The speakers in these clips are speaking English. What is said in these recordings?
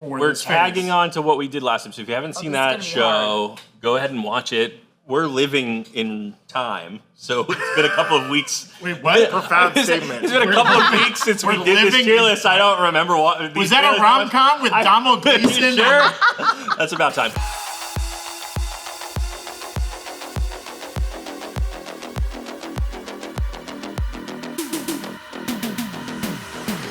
We're tagging on to what we did last time. So if you haven't seen that show, go ahead and watch it. We're living in time, so it's been a couple of weeks. Wait, what? Profound statement. It's been a couple of weeks since we did this tier list. I don't remember what. Was that a rom-com with Donald Gleason? Sure. That's about time.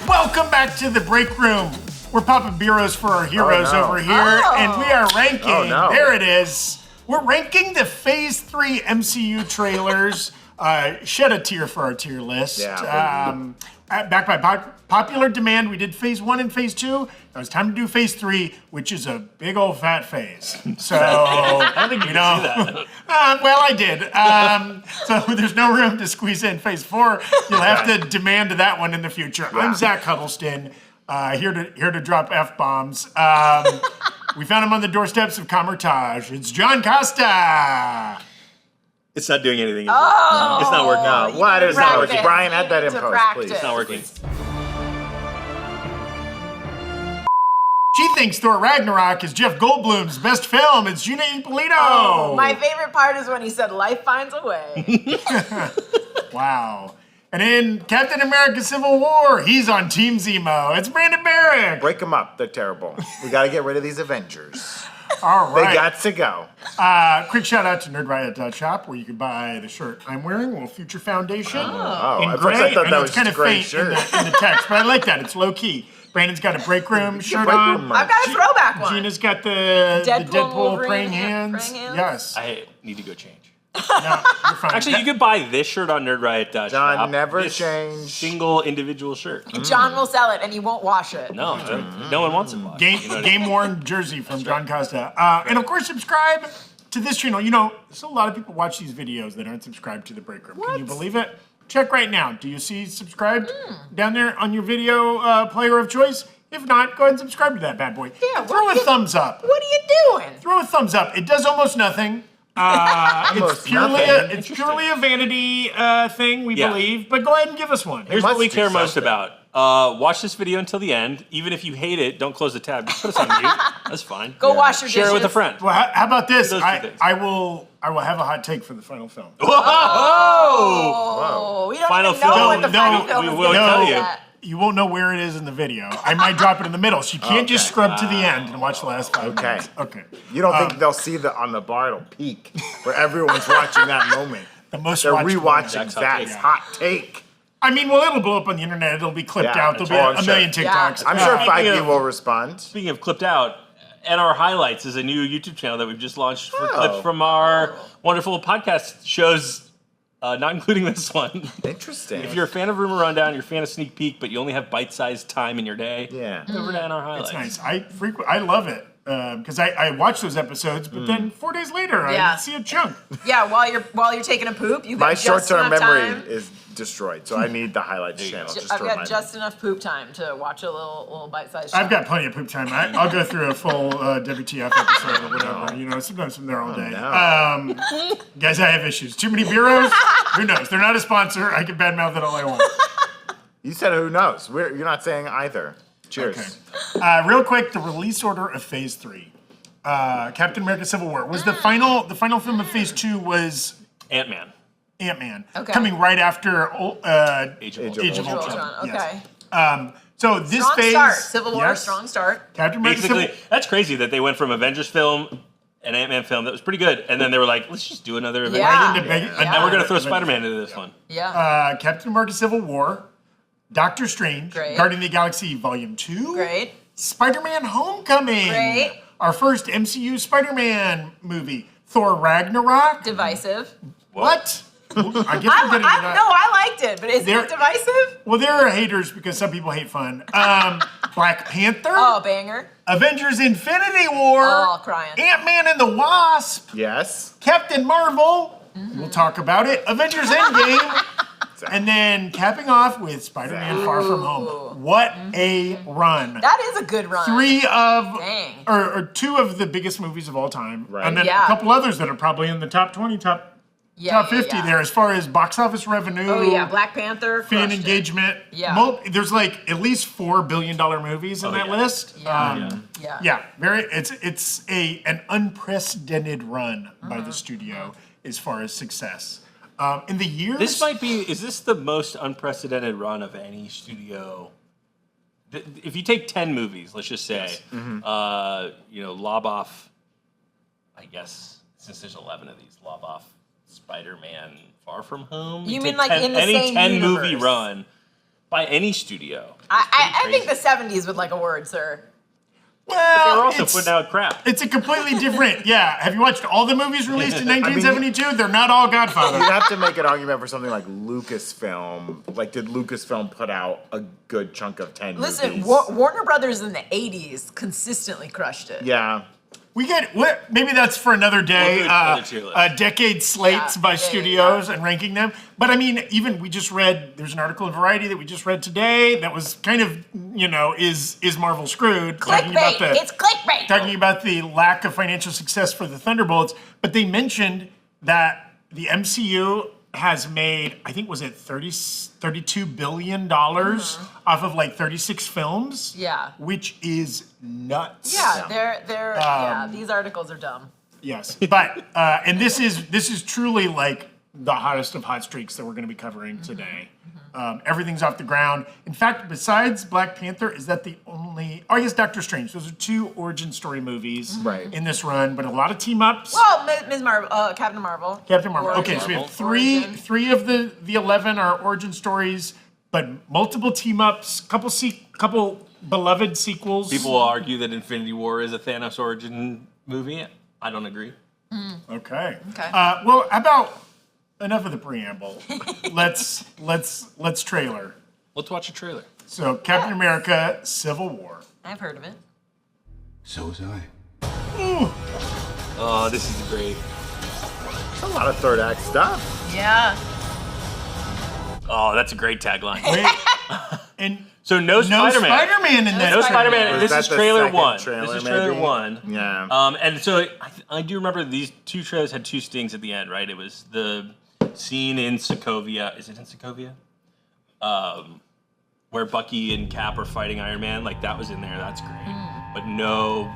Welcome back to the Breakroom. We're popping bureaus for our heroes over here, and we are ranking. There it is. We're ranking the Phase 3 MCU trailers. Shed a tear for our tier list. Yeah, back by popular demand, we did Phase 1 and Phase 2. Now it's time to do Phase 3, which is a big old fat phase. So, I don't think you know that. well, I did. So there's no room to squeeze in Phase 4. You'll have to demand that one in the future. Yeah. I'm Zach Huddleston, here to drop F-bombs. We found him on the doorsteps of Camertage. It's John Costa. It's not doing anything. Oh, it's not working. No, what is not working? Brian, add that in post, please. It's not working. She thinks Thor Ragnarok is Jeff Goldblum's best film. It's Gina Ippolito. Oh, my favorite part is when he said, "Life finds a way." Wow. And in Captain America Civil War, he's on Team Zemo. It's Brandon Barrick. Break them up. They're terrible. We got to get rid of these Avengers. All right. They got to go. Quick shout out to NerdRiot.shop where you can buy the shirt I'm wearing, Little Future Foundation. Oh, in gray. I thought that was kind of a great faint shirt. in the text, but I like that. It's low key. Brandon's got a Breakroom shirt on. I've got a throwback one. Gina's got the Deadpool praying hands. Yes. I need to go change. No, you're fine. Actually, you could buy this shirt on NerdRiot.shop. John, never this change. Single individual shirt. John will sell it, and he won't wash it. No, no one wants it washed. Game-worn jersey from John Costa. And of course, subscribe to this channel. You know, there's a lot of people watch these videos that aren't subscribed to the Breakroom. Can you believe it? Check right now. Do you see subscribed down there on your video player of choice? If not, go ahead and subscribe to that bad boy. Yeah, throw a thumbs up. What are you doing? Throw a thumbs up. It does almost nothing. It's purely a vanity thing, we believe. But go ahead and give us one. Here's what we care most about. Watch this video until the end. Even if you hate it, don't close the tab. Just put us on mute. That's fine. Go wash your dishes. Share it with a friend. Well, how about this? I will have a hot take for the final film. Whoa! Oh, we don't Final even know film. what the final film we is will gonna tell be you. yet. You won't know where it is in the video. I might drop it in the middle. So you can't just scrub to the end and watch the last 5 minutes. Okay. You don't think they'll see on the bar, it'll peak where everyone's watching that moment. They're rewatching Zach's hot take. I mean, well, it'll blow up on the internet. It'll be clipped out. There'll be a million TikToks. I'm sure Feige will respond. Speaking of clipped out, and our highlights is a new YouTube channel that we've just launched for clips from our wonderful podcast shows. Not including this one. Interesting. If you're a fan of Rumor Rundown, you're a fan of Sneak Peek, but you only have bite-sized time in your day, go over to our highlights. It's nice. I love it because I watch those episodes, but then 4 days later I see a chunk. Yeah, while you're taking a poop, you got My just short-term enough memory time. is destroyed, so I need the highlights channel. I've got just enough poop time to watch a little bite-sized show. I've got plenty of poop time. I'll go through a full WTF episode or whatever. You know, sometimes I'm there all day. Guys, I have issues. Too many bureaus? Who knows? They're not a sponsor. I can badmouth it all I want. You said who knows. You're not saying either. Cheers. Okay. Real quick, the release order of Phase 3. Captain America Civil War was the final film of Phase 2 was Antman. Okay. Coming right after Age of Ultron. Okay. Yes. So this Strong phase, start. Civil War, strong start. Captain America Basically, that's crazy that they went from Avengers film, an Ant-Man film that was pretty good, and then they were like, let's just do another Avengers. And we're going to throw Spider-Man into this one. Yeah. Captain America Civil War, Doctor Strange, Guardian of the Galaxy Volume 2. Great. Spider-Man Homecoming. Great. Our first MCU Spider-Man movie. Thor Ragnarok. Divisive. What? I guess I liked it, but is it divisive? Well, there are haters because some people hate fun. Black Panther. Oh, banger. Avengers Infinity War. Oh, crying. Ant-Man and the Wasp. Yes. Captain Marvel. We'll talk about it. Avengers Endgame. And then capping off with Spider-Man Far From Home. What a run. That is a good run. 2 of the biggest movies of all time. Right. And then a couple others that are probably in the top 20, top top 50 there as far as box office revenue. Oh yeah, Black Panther. Fan engagement. Yeah. There's like at least $4 billion movies in that list. Yeah. It's an unprecedented run by the studio as far as success. In the years, is this the most unprecedented run of any studio? If you take 10 movies, let's just say, lob off, I guess, since there's 11 of these, lob off Spider-Man Far From Home. You mean like in the same any 10 universe. movie run by any studio? I think the 70s would like a word, sir. well, They're also it's, putting out crap. it's a completely different. Yeah, have you watched all the movies released in 1972? They're not all Godfather. You have to make an argument for something like Lucasfilm. Like, did Lucasfilm put out a good chunk of 10 Listen, movies? Warner Brothers in the 80s consistently crushed it. Yeah. We get maybe that's for another day. We'll do another tier list. Decade slates by studios and ranking them. But I mean, even we just read. There's an article in Variety that we just read today that was kind of is Marvel screwed? Clickbait. It's clickbait. Talking about the lack of financial success for the Thunderbolts, but they mentioned that the MCU has made, I think, was it $32 billion off of like 36 films? Yeah. Which is nuts. Yeah, these articles are dumb. Yes, but and this is truly like the hottest of hot streaks that we're going to be covering today. Everything's off the ground. In fact, besides Black Panther, is that the only? Oh, I guess Doctor Strange. Those are 2 origin story movies in this run, but a lot of team ups. Well, Ms. Marvel, Captain Marvel. Captain Marvel. Origin. Okay, so we have three of the 11 are origin stories, but multiple team ups, couple beloved sequels. People will argue that Infinity War is a Thanos origin movie. I don't agree. Okay. Okay. Well, how about enough of the preamble? let's trailer. Let's watch a trailer. So, Captain America: Civil War. I've heard of it. So was I. Oh, this is great. A lot of third act stuff. Yeah. Oh, that's a great tagline. Wait, and So no Spider-Man. Spider-Man in this. No Spider-Man. Was This that is the trailer second 1. trailer, This is trailer maybe? 1. Yeah. And so I do remember these 2 trailers had 2 stings at the end, right? It was the scene in Sokovia. Is it in Sokovia? Where Bucky and Cap are fighting Iron Man. Like, that was in there. That's great. But no,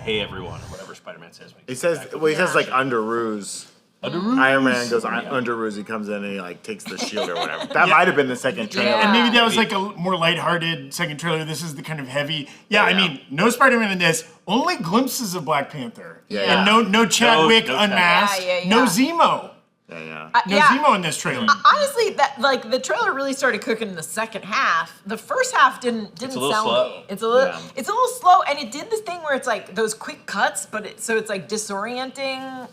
hey, everyone, or whatever Spider-Man says. He says like under ruse. Under Ruse. Iron Man goes under ruse. He comes in and he like takes the shield or whatever. That might have been the second trailer. And maybe that was like a more lighthearted second trailer. This is the kind of heavy. I mean, no Spider-Man in this. Only glimpses of Black Panther. Yeah. And no Chadwick No unmasked. Yeah. No Zemo. Yeah. No Zemo in this trailer. Honestly, that like the trailer really started cooking in the second half. The first half didn't a little sell slow. me. It's a little slow, and it did this thing where it's like those quick cuts, but it's like disorienting,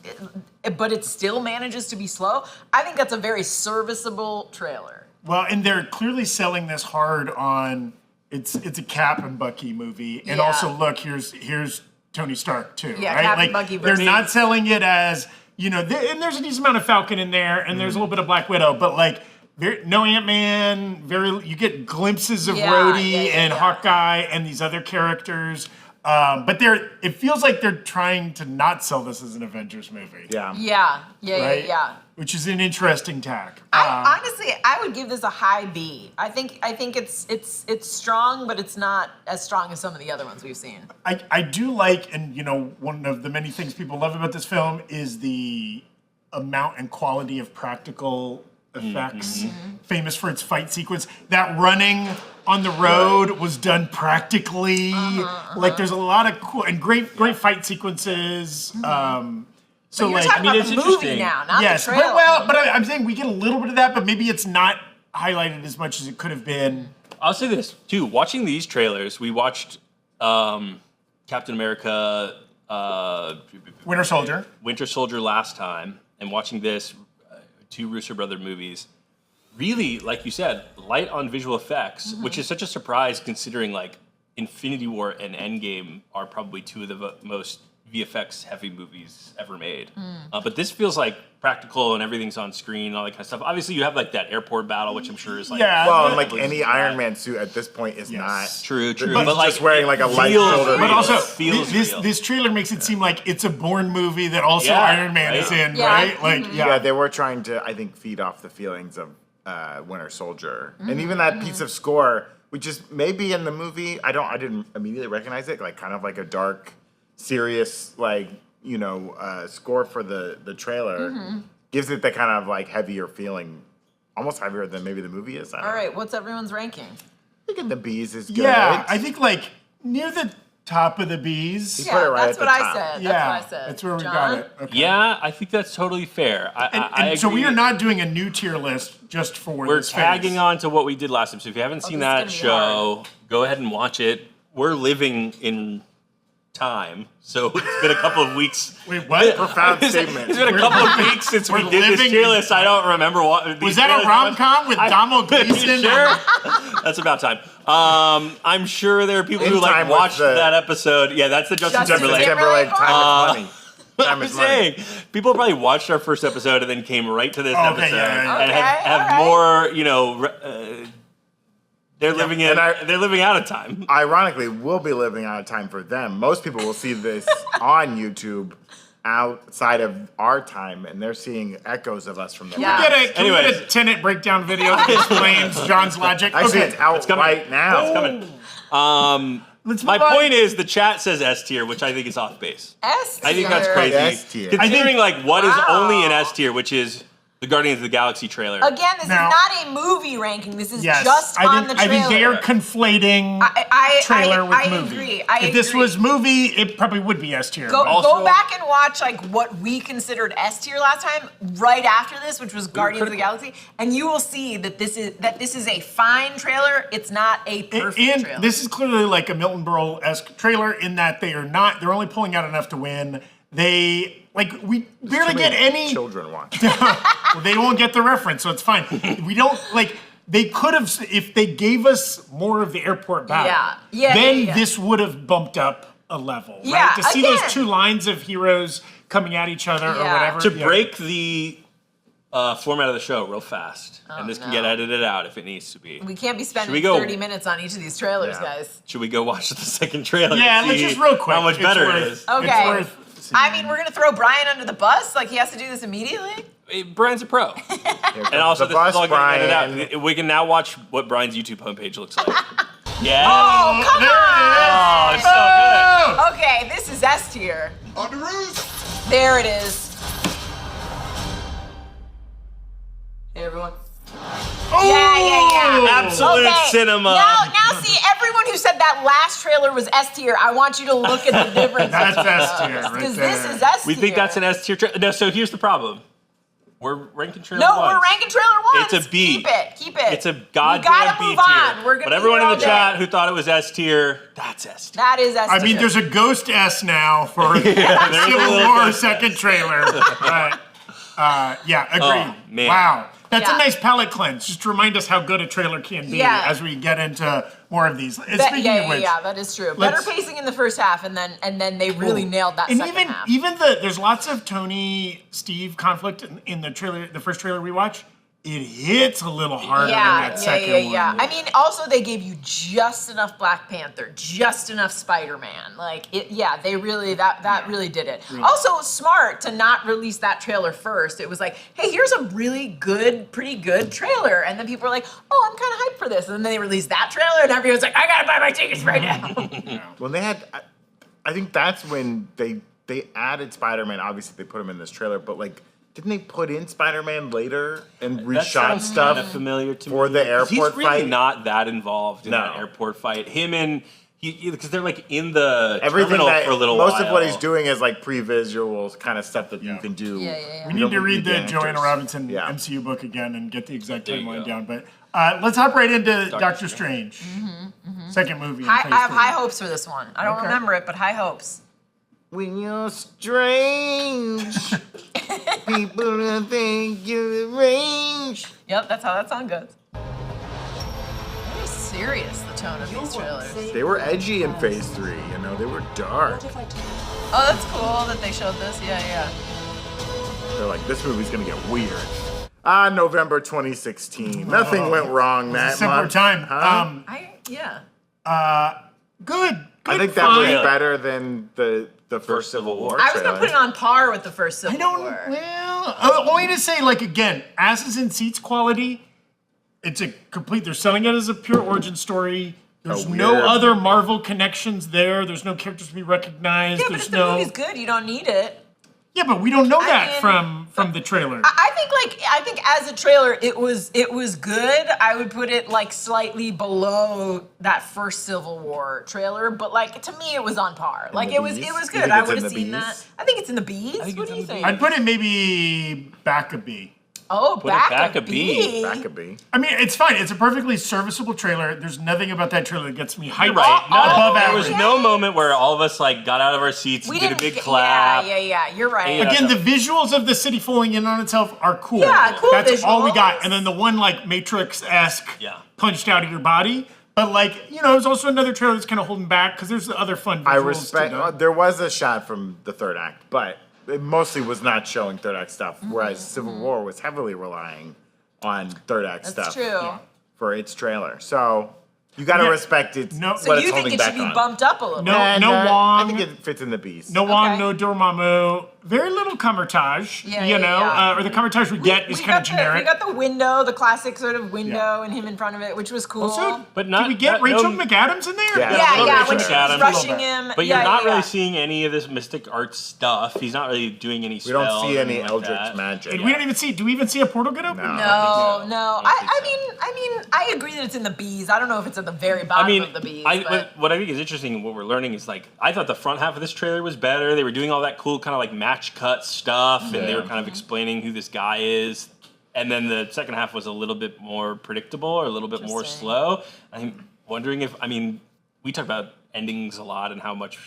but it still manages to be slow. I think that's a very serviceable trailer. Well, and they're clearly selling this hard on it's a Cap and Bucky movie, and also look, here's Tony Stark too, Yeah, right? Cap and Like Bucky they're versus- not selling it as and there's a decent amount of Falcon in there, and there's a little bit of Black Widow, but like no Ant-Man. You get glimpses of Rhodey and Hawkeye and these other characters. But it feels like they're trying to not sell this as an Avengers movie. Yeah. Which is an interesting tack. Honestly, I would give this a high B. I think it's strong, but it's not as strong as some of the other ones we've seen. I do like, and one of the many things people love about this film is the amount and quality of practical effects. Famous for its fight sequence. That running on the road was done practically. Like there's a lot of cool and great fight sequences. So But you're like, talking about it's the movie interesting. now, not yes, the trailer. but I'm saying we get a little bit of that, but maybe it's not highlighted as much as it could have been. I'll say this too. Watching these trailers, we watched Captain America, Winter Soldier. Winter Soldier last time, and watching this, 2 Russo brother movies. Really, like you said, light on visual effects, which is such a surprise considering like Infinity War and Endgame are probably 2 of the most VFX heavy movies ever made. But this feels like practical and everything's on screen and all that kind of stuff. Obviously, you have like that airport battle, which I'm sure is like well, and like any Iron Man suit at this point is not true. He's But like just wearing like a light feels shoulder. real. But also, feels real. this trailer makes it seem like it's a Bourne movie that also Yeah, Iron Man right. is in, Yeah. right? Like, Yeah, they were trying to, I think, feed off the feelings of Winter Soldier, and even that piece of score, which is maybe in the movie. I didn't immediately recognize it. Like kind of like a dark, serious, like score for the trailer. Gives it the kind of like heavier feeling, almost heavier than maybe the movie is. All right, what's everyone's ranking? I think in the Bees is good. Yeah, I think like near the top of the Bees. You put it right that's at what the I top. said. Yeah, That's what I said. that's where we John? got it. Okay. Yeah, I think that's totally fair. I So we agree. are not doing a new tier list just for We're this tagging phase. on to what we did last time. So if you haven't seen this is that gonna be show, go ahead and watch it. We're living in time, so it's been a couple of weeks. Wait, what? Profound statement. It's been a couple of weeks since we we're did this living tier in- list. I don't remember what. Was that a rom-com with Donald Gleason? Sure. That's about time. I'm sure there are people In who Time like with watched the- that episode. Yeah, that's the Justin Justin Timberlake. Timberlake. Time is money. I'm Time is money. saying people probably watched our first episode and then came right to this Okay, episode yeah. and Okay, have all right. more. They're living in. and They're living out of time. Ironically, we'll be living out of time for them. Most people will see this on YouTube outside of our time, and they're seeing echoes of us from them. Yeah. Can we get Anyways. a Tenet breakdown video that explains John's logic? Actually, Okay, it's out coming. right now. It's coming. let's My move on. point is, the chat says S tier, which I think is off base. S I think that's tier. crazy. S tier. Considering like what is Wow. only in S tier, which is the Guardians of the Galaxy trailer. Again, this Now- is not a movie ranking. This is Yes, just on the I trailer. think they are conflating trailer with I movie. agree. If this was movie, it probably would be S tier. Go, but- Also- go back and watch like what we considered S tier last time, right after this, which was Guardians of the Galaxy, and you will see that this is a fine trailer. It's not a perfect and trailer. this is clearly like a Milton Berle-esque trailer in that they're only pulling out enough to win. We barely get any. children watch. Well, they won't get the reference, so it's fine. We don't they could have, if they gave us more of the airport battle. Then this would have bumped up a level, Yeah, right? To see those again. two lines of heroes coming at each other or Yeah. whatever. to yeah. break the format of the show real fast, and this can no. get edited out if it needs to be. we can't be spending we go- 30 minutes on each of these trailers, Yeah. guys. Should we go watch the second trailer? Yeah, to let's see just real quick. How much It's better worth- it is. Okay. It's worth seeing. I mean, we're gonna throw Brian under the bus. Like he has to do this immediately. Brian's a pro, Here and comes also the this bus, is all getting Brian. edited out. We can now watch what Brian's YouTube homepage looks like. Yeah. Oh, come there on! it it's so good. Okay, this is S tier. On the roof! There it is. Hey everyone. Yeah. Absolute Okay, cinema. Now see, everyone who said that last trailer was S tier, I want you to look at the difference. That's S tier right Because there. this is S tier. We think that's an S tier trailer. No, so here's the problem. We're ranking trailer No, ones. we're ranking trailer ones. It's a B. Keep it. It's a We goddamn gotta B move tier. on. We're gonna But be everyone here in all the chat day. who thought it was S tier, that's S tier. That is S tier. I mean, there's a Ghost S now for there's a Civil little War Ghost second trailer. But, yeah, agreed. Oh, man. Wow. That's Yeah. a nice palate cleanse. Just to remind us how good a trailer can be Yeah. as we get into more of these. And That- speaking of which, that is true. Better let's- pacing in the first half, and then they really nailed that and second half. even there's lots of Tony Steve conflict in the trailer, the first trailer we watched. It hits a little harder than that second one. I mean, also they gave you just enough Black Panther, just enough Spider-Man. They really that really did it. Also smart to not release that trailer first. It was like, hey, here's a really good, pretty good trailer, and then people were like, oh, I'm kind of hyped for this, and then they released that trailer, and everyone's like, I gotta buy my tickets right now. Well, they had. I think that's when they added Spider-Man. Obviously, they put him in this trailer, but didn't they put in Spider-Man later and That reshot sounds stuff kinda familiar to for me. the 'Cause airport He's really fight? not that involved in No. that airport fight. Him and because they're in the Everything terminal that for a little while. most of what he's doing is pre-visuals kind of stuff that you can do. Yeah. We You need don't to read the actors. Joanna Robinson Yeah. MCU book again and get the exact There you timeline go. down. But let's hop right into Doctor Strange. Strange. Second movie. In I phase have three. high hopes for this one. I don't Okay. remember it, but high hopes. When you're strange, people think you're arranged. Yep, that's how that song goes. Very serious. The tone of these trailers. They were edgy in Phase 3, you know, they were dark. Oh, that's cool that they showed this. Yeah. They're like, this movie's gonna get weird. November 2016. Nothing went wrong that Simpler month. time. Huh? Good. I think that was better than the first Civil War I was trailer. gonna put it on par with the first Civil I don't. War. Well, I want you to say, like, again, asses in seats quality. It's a complete. They're selling it as a pure origin story. There's no weird- other Marvel connections there. There's no characters to be recognized. Yeah, but There's if the no. movie's good, you don't need it. Yeah, but we don't know that mean- from the trailer. I think as a trailer, it was good. I would put it like slightly below that first Civil War trailer, but like to me, it was on par. Like the it was Bs? You good. think I it's would in have the seen Bs? that. I think it's in the Bs. What do you think? I'd put it maybe back a B. Oh, back back a a B. B. That could be. I mean, it's fine. It's a perfectly serviceable trailer. There's nothing about that trailer that gets me hyped. Right. Above There average. was no moment where all of us like got out of our seats, We did a didn't big get- clap. Yeah. You're right. Yeah. Again, the visuals of the city falling in on itself are cool. Yeah, cool That's all we got. visuals. And then the one like Matrix-esque Yeah. punched out of your body. But like, you know, there's also another trailer that's kind of holding back because there's the other fun visuals. I respect. too, There was a shot from the third act, but it mostly was not showing third act stuff. Whereas Civil War was heavily relying on third act That's stuff true. for its trailer. So you got to Yeah. respect it. No- So what you it's think holding it back should be on. bumped up a little No. bit? And, Wong. I think it fits in the beast. No Wong, Okay. no Dormammu. Very little Kamertage, Yeah, you yeah, know, yeah. or the Kamertage we get is We kind of got generic. we got the window, the classic sort of window, and him in front of it, which was cool. Also, But not- did we get not- Rachel no- McAdams in there? Yeah. yeah, little when Rachel she's McAdams. rushing A little him. But you're yeah, not yeah. really seeing any of this mystic art stuff. He's not really doing any We spells. don't see or any anything like Eldritch that. magic. And we don't even see. Do we even see a portal get open? No. No. don't I think so. mean, I agree that it's in the B's. I don't know if it's at the very bottom I mean, of the B's. but what I think is interesting and what we're learning is like I thought the front half of this trailer was better. They were doing all that cool kind of like match cut stuff, and they were kind of explaining who this guy is. And then the second half was a little bit more predictable or a little bit more Interesting. slow. I'm wondering if we talk about endings a lot and how much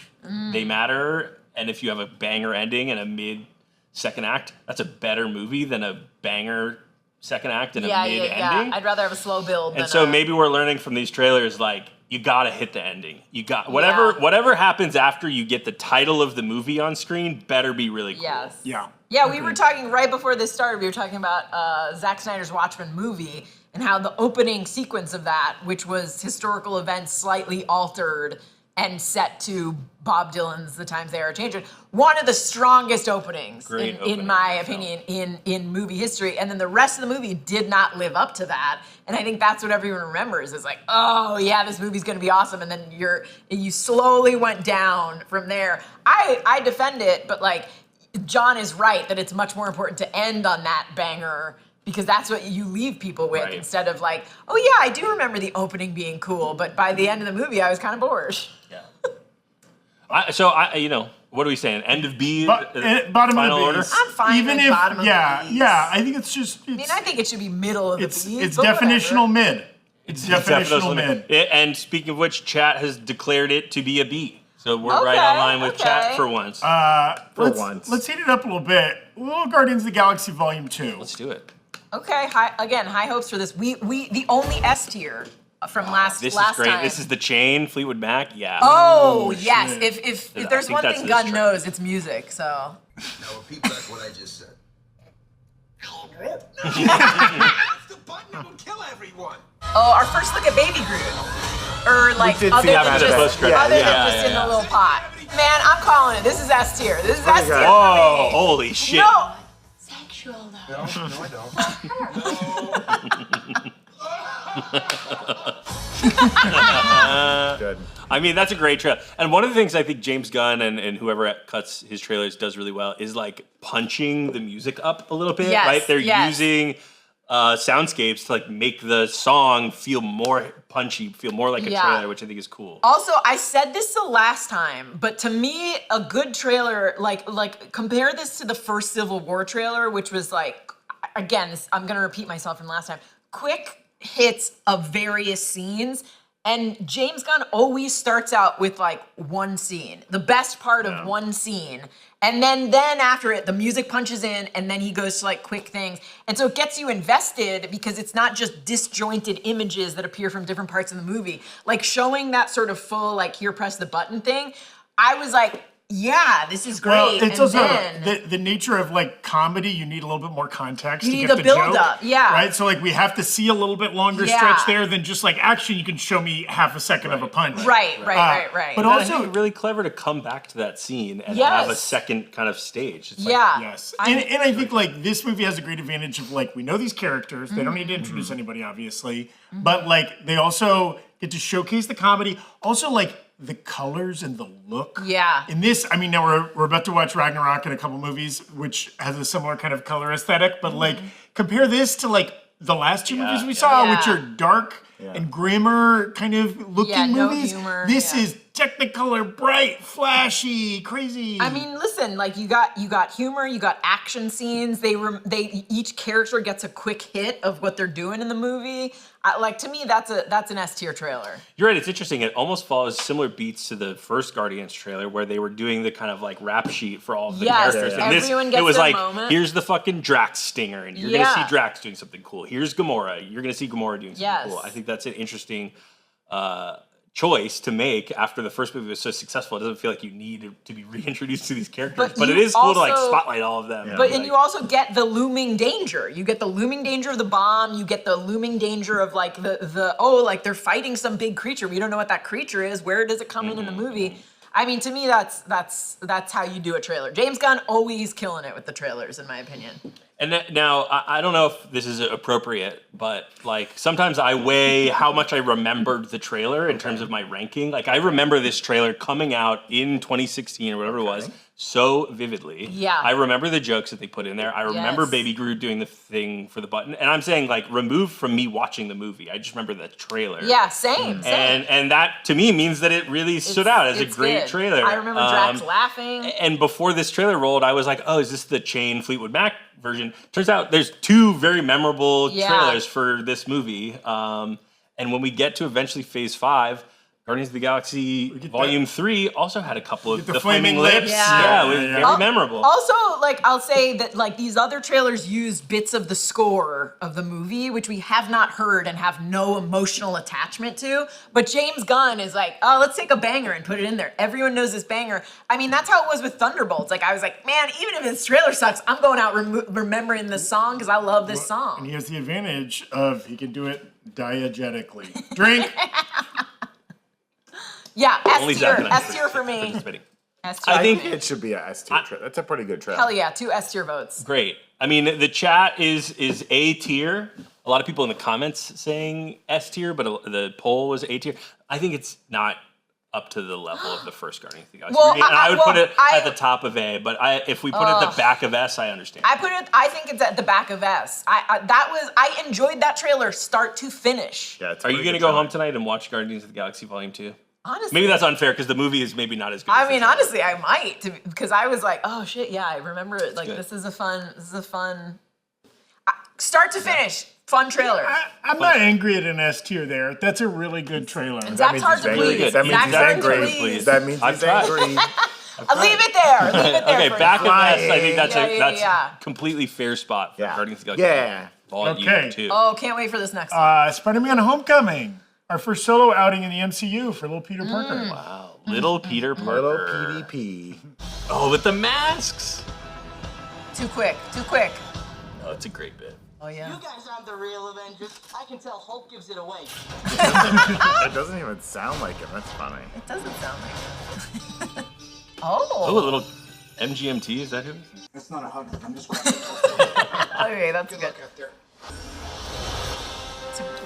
they matter. And if you have a banger ending and a mid second act, that's a better movie than a banger second act and a mid ending. I'd rather have a slow build. And than so a, maybe we're learning from these trailers, like you gotta hit the ending. You got whatever happens after you get the title of the movie on screen, better be really cool. Yes. Yeah. Yeah, we were talking right before this started. We were talking about Zack Snyder's Watchmen movie and how the opening sequence of that, which was historical events slightly altered and set to Bob Dylan's "The Times They Are Changing," one of the strongest openings Great in opening my of the opinion in movie history. And then the rest of the movie did not live up to that. And I think that's what everyone remembers is like, oh yeah, this movie's gonna be awesome. And then you slowly went down from there. I defend it, but like John is right that it's much more important to end on that banger because that's what you leave people with Right. instead of like, oh yeah, I do remember the opening being cool, but by the end of the movie, I was kind of bored. Yeah. What are we saying? End of B. Bottom final of the order. B's. I'm fine Even with if, bottom of yeah, the B's. yeah. I think it's just. It's, I mean, I think it should be middle of the it's B's, but definitional whatever. mid. It's definitional mid. And speaking of which, chat has declared it to be a B. So we're right Okay, on line with chat okay. for once. Let's heat it up a little bit. A little Guardians of the Galaxy Volume 2. Let's do it. Okay, high hopes for this. We the only S tier from last This last is great. time. This is the chain, Fleetwood Mac. Yeah. Oh yes, shit. if I there's think one that's thing this Gunn track. knows, it's music. So Now repeat back what I just said. That's the button that will kill everyone. our first look at Baby Groot, or like did other see than that just, post-credit. other Yeah, than just in the little pot. Man, I'm calling it. This is S tier. This is S tier. good. Whoa! for me. Holy shit! No, Sexual though. No, I don't. Good. I mean, that's a great trailer. And one of the things I think James Gunn and whoever cuts his trailers does really well is like punching the music up a little bit, Yes, right? They're yes. using soundscapes to like make the song feel more punchy, feel more like a Yeah. trailer, which I think is cool. Also, I said this the last time, but to me, a good trailer, like compare this to the first Civil War trailer, which was like, again, I'm gonna repeat myself from last time. Quick hits of various scenes And James Gunn always starts out with like one scene, the best part of one scene. And then after it, the music punches in and then he goes to like quick things. And so it gets you invested because it's not just disjointed images that appear from different parts of the movie. Like showing that sort of full, like here, press the button thing. I was like, yeah, this is great. Well, it's and also then, the nature of like comedy. You need a little bit more context You to need get the the build joke, up, yeah. Right. So like we have to see a little bit longer Yeah. stretch there than just like action. You can show me half a second of a punch. right. But I also, think really clever to come back to that scene and Yes. have a second kind of stage. It's yeah. yes, and I think like this movie has a great advantage of like we know these characters. They don't need to introduce anybody, obviously, but like they also get to showcase the comedy. Also, like the colors and the look. Yeah. In this, I mean, now we're about to watch Ragnarok in a couple movies, which has a similar kind of color aesthetic. But like, compare this to like the last two movies we saw, Yeah. which are dark and grimmer kind of looking no movies. humor, This yeah. is Technicolor, bright, flashy, crazy. I mean, listen, like you got humor, you got action scenes. They each character gets a quick hit of what they're doing in the movie. Like to me, that's an S tier trailer. You're right. It's interesting. It almost follows similar beats to the first Guardians trailer, where they were doing the kind of like rap sheet for all of the Yes, characters. yeah. And this, Everyone it gets was their like, moment. here's the fucking Drax stinger, and you're Yeah. gonna see Drax doing something cool. Here's Gamora. You're gonna see Gamora doing something Yes. cool. I think that's an interesting choice to make after the first movie was so successful. It doesn't feel like you need to be reintroduced to these characters, but you it is cool to like also- spotlight all of them. But Like, and you also get the looming danger. You get the looming danger of the bomb. You get the looming danger of like the like they're fighting some big creature. We don't know what that creature is. Where does it come in the movie? I mean, to me, that's how you do a trailer. James Gunn always killing it with the trailers, in my opinion. And now, I don't know if this is appropriate, but like sometimes I weigh how much I remembered the trailer in terms of my ranking. Like I remember this trailer coming out in 2016 or whatever it was so vividly. Yeah. I remember the jokes that they put in there. I remember Yes. Baby Groot doing the thing for the button. And I'm saying like removed from me watching the movie. I just remember the trailer. Yeah, same. And that to me means that it really stood out as a It's great good. trailer. I remember Drax laughing. And before this trailer rolled, I was like, oh, is this the Chain Fleetwood Mac version? Turns out there's two very memorable trailers for this movie. And when we get to eventually Phase 5, Guardians of the Galaxy Volume 3 also had a couple of the Flaming Lips. Yeah. It was very memorable. Also, like I'll say that like these other trailers used bits of the score of the movie, which we have not heard and have no emotional attachment to. But James Gunn is like, oh, let's take a banger and put it in there. Everyone knows this banger. I mean, that's how it was with Thunderbolts. Like I was like, man, even if this trailer sucks, I'm going out remembering this song because I love this And song. he has the advantage of he can do it diegetically. Drink. Yeah, Only S Zach tier. and I S tier for me. participating. S tier. I I think think it should be a S tier trailer. That's a pretty good trailer. Hell yeah, 2 S tier votes. great. I mean, the chat is A tier. A lot of people in the comments saying S tier, but the poll was A tier. I think it's not up to the level of the first Guardians of the Galaxy. Well, movie, and I would put it I- at the top of A, but if we put it at the back of S, I understand. I think it's at the back of S. I enjoyed that trailer start to finish. Yeah, it's a Are you pretty going to good go trailer. home tonight and watch Guardians of the Galaxy Volume 2? Honestly. Maybe that's unfair because the movie is maybe not as good. I as mean, the trailer. honestly, I might because I was like, oh shit, yeah, I remember it. Like good. this is a fun start to finish, fun trailer. I'm not angry at an S tier there. That's a really good trailer. And That Zach's means hard he's to angry. please. That means Zach's he's hard to angry. please. That means I've he's tried. angry. Leave it there. Leave it there. Okay, for back of now. S. I think that's Yeah, yeah. completely fair spot for Yeah. Guardians of the Galaxy Yeah. Volume Okay. 2. Oh, can't wait for this next one. Spider-Man Homecoming. Our first solo outing in the MCU for little Peter Parker. Wow, little Peter Parker. Little PvP. Oh, with the masks. Too quick. Too quick. Oh, it's a great bit. Oh yeah. You guys aren't the real Avengers. I can tell Hulk gives it away. It doesn't even sound like him. That's funny. It doesn't sound like it. Oh, a Oh. little MGMT. Is that who? That's not a hug. I'm just Okay, that's good.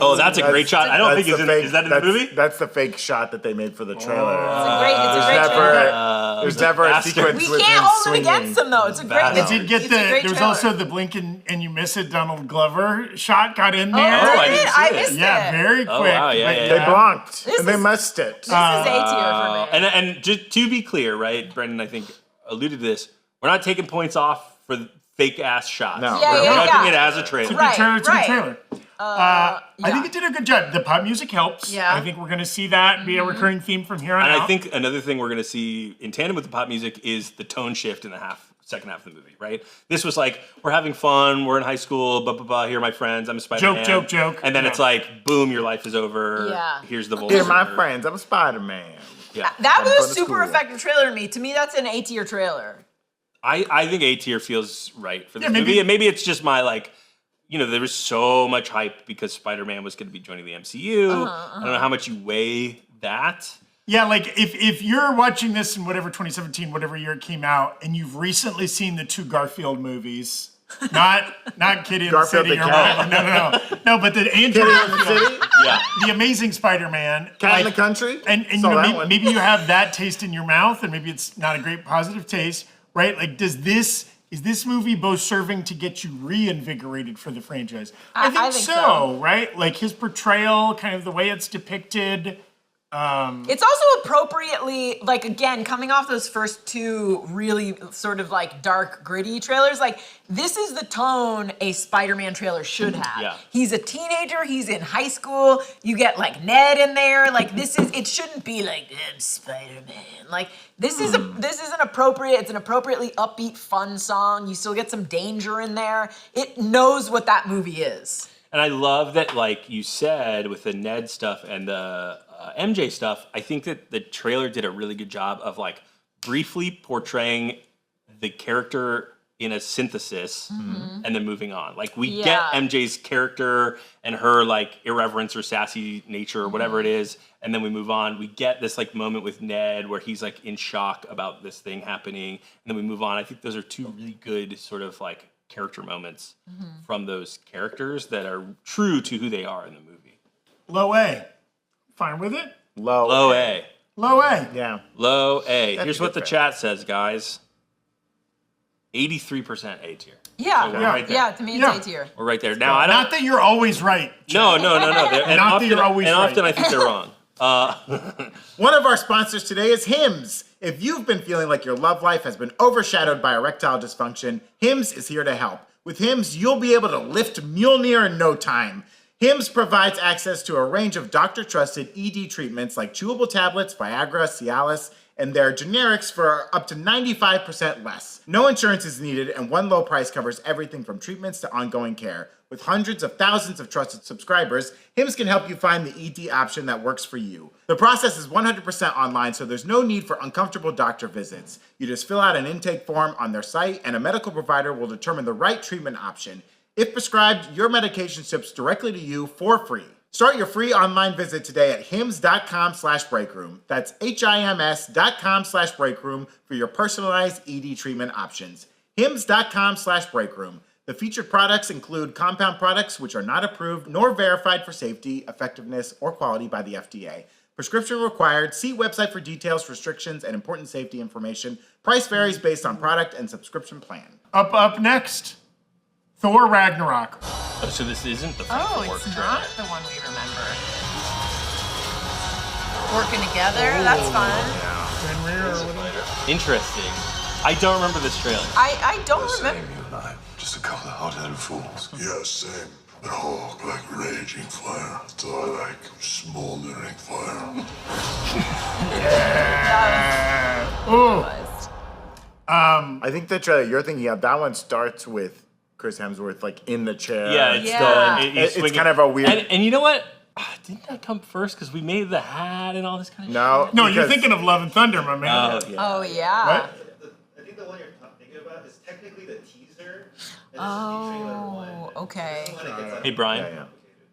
Oh, that's a great shot. I don't think it's in. Is that in the that's- movie? That's the fake shot that they made for the trailer. It's a great trailer. There's never a bastard. sequence We with can't him hold swinging. it against them though. It's a great. Bastard. It's, Did Did get it's a great there was trailer. also the blink and you miss it Donald Glover shot got in Oh, there. I didn't see I it. missed Yeah, it. very quick. Oh, wow, yeah, but yeah, They yeah. blonked This and they is- missed it. This is A tier for me. And just to be clear, right? Brendan, I think alluded to this. We're not taking points off for fake ass shots. No. Yeah, We're yeah, judging yeah. it as a trailer. It's a good trailer. It's a good Right. trailer. I think yeah. it did a good job. The pop music helps. Yeah. I think we're going to see that be a recurring theme from here on And out. I think another thing we're going to see in tandem with the pop music is the tone shift in the second half of the movie, right? This was like, we're having fun, we're in high school, blah, blah, blah, here are my friends, I'm a Spider-Man. Joke. And then Yeah. it's like, boom, your life is over. Yeah. Here's the voice. Here, my friends, I'm a Spider-Man. Yeah. That was Fun a to super school. effective trailer to me. To me, that's an A-tier trailer. I think A tier feels right for this Yeah, maybe- movie. And maybe it's just my like, there was so much hype because Spider-Man was going to be joining the MCU. I don't know how much you weigh that. Yeah, like if you're watching this in whatever 2017, whatever year it came out, and you've recently seen the 2 Garfield movies, not Kitty in the Garfield City the or Cat. no, but the Andrew Kitty in the Garfield, City? Yeah. the Amazing Spider-Man, Cat in the Country? and Saw that one. maybe you have that taste in your mouth, and maybe it's not a great positive taste, right? Like, is this movie both serving to get you reinvigorated for the franchise? I think so, right? Like his portrayal, kind of the way it's depicted. It's also appropriately, like, again, coming off those first 2 really sort of like dark, gritty trailers, like, this is the tone a Spider-Man trailer should have. Yeah. He's a teenager, he's in high school, you get like Ned in there, like, it shouldn't be like, I'm Spider-Man. Like, this is an appropriate, it's an appropriately upbeat, fun song. You still get some danger in there. It knows what that movie is. And I love that, like you said, with the Ned stuff and the MJ stuff, I think that the trailer did a really good job of like briefly portraying the character in a synthesis and then moving on. Like we get MJ's character and her like irreverence or sassy nature or whatever it is, and then we move on. We get this like moment with Ned where he's like in shock about this thing happening, and then we move on. I think those are 2 really good sort of like character moments from those characters that are true to who they are in the movie. Low A. Fine with it? Low A. Low A. Yeah. Low A. That's Here's a what good the fair. chat says, guys. 83% A tier. Yeah, So we're right there. yeah, to me it's Yeah. A-tier. We're right there. Now I don't. Not that you're always right. No. And Not that often, you're always and right. often I think they're wrong. One of our sponsors today is Hims. If you've been feeling like your love life has been overshadowed by erectile dysfunction, Hims is here to help. With Hims, you'll be able to lift Mjolnir in no time. Hims provides access to a range of doctor-trusted ED treatments like chewable tablets, Viagra, Cialis, and their generics for up to 95% less. No insurance is needed, and one low price covers everything from treatments to ongoing care. With hundreds of thousands of trusted subscribers, Hims can help you find the ED option that works for you. The process is 100% online, so there's no need for uncomfortable doctor visits. You just fill out an intake form on their site, and a medical provider will determine the right treatment option. If prescribed, your medication ships directly to you for free. Start your free online visit today at hims.com/breakroom. That's HIMS.com/breakroom for your personalized ED treatment options. hims.com/breakroom. The featured products include compound products which are not approved nor verified for safety, effectiveness, or quality by the FDA. Prescription required. See website for details, restrictions, and important safety information. Price varies based on product and subscription plan. Up next, Thor Ragnarok. Oh, so this isn't the Oh, Work it's trailer. not the one we remember. Working together, that's fun. Interesting. I don't remember this trailer. I don't remember. You and I, just a couple of hot-headed fools. Yeah, same. But Hulk like raging fire. So I like smoldering fire. I think the trailer you're thinking of, that one starts with Chris Hemsworth like in the chair. Yeah, it's Yeah. still. He's It's swinging. kind of a weird. And you know what? Didn't that come first? Because we made the hat and all this kind of No, No, you're because- thinking of Love and Thunder, my man. shit. Oh, yeah. What? I think the one you're thinking about is technically the teaser. Oh, okay. Hey, Brian, Yeah,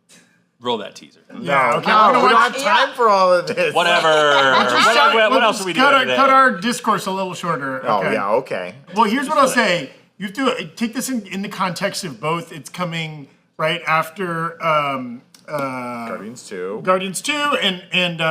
yeah. roll that teaser. Yeah, okay. No, we're we gonna don't watch. have time for all of this. Whatever. What else are we doing today? Cut our discourse a little shorter. Oh, Okay. yeah, okay. Well, here's what I'll say. You have to take this in the context of both. It's coming right after Guardians 2. Guardians 2 and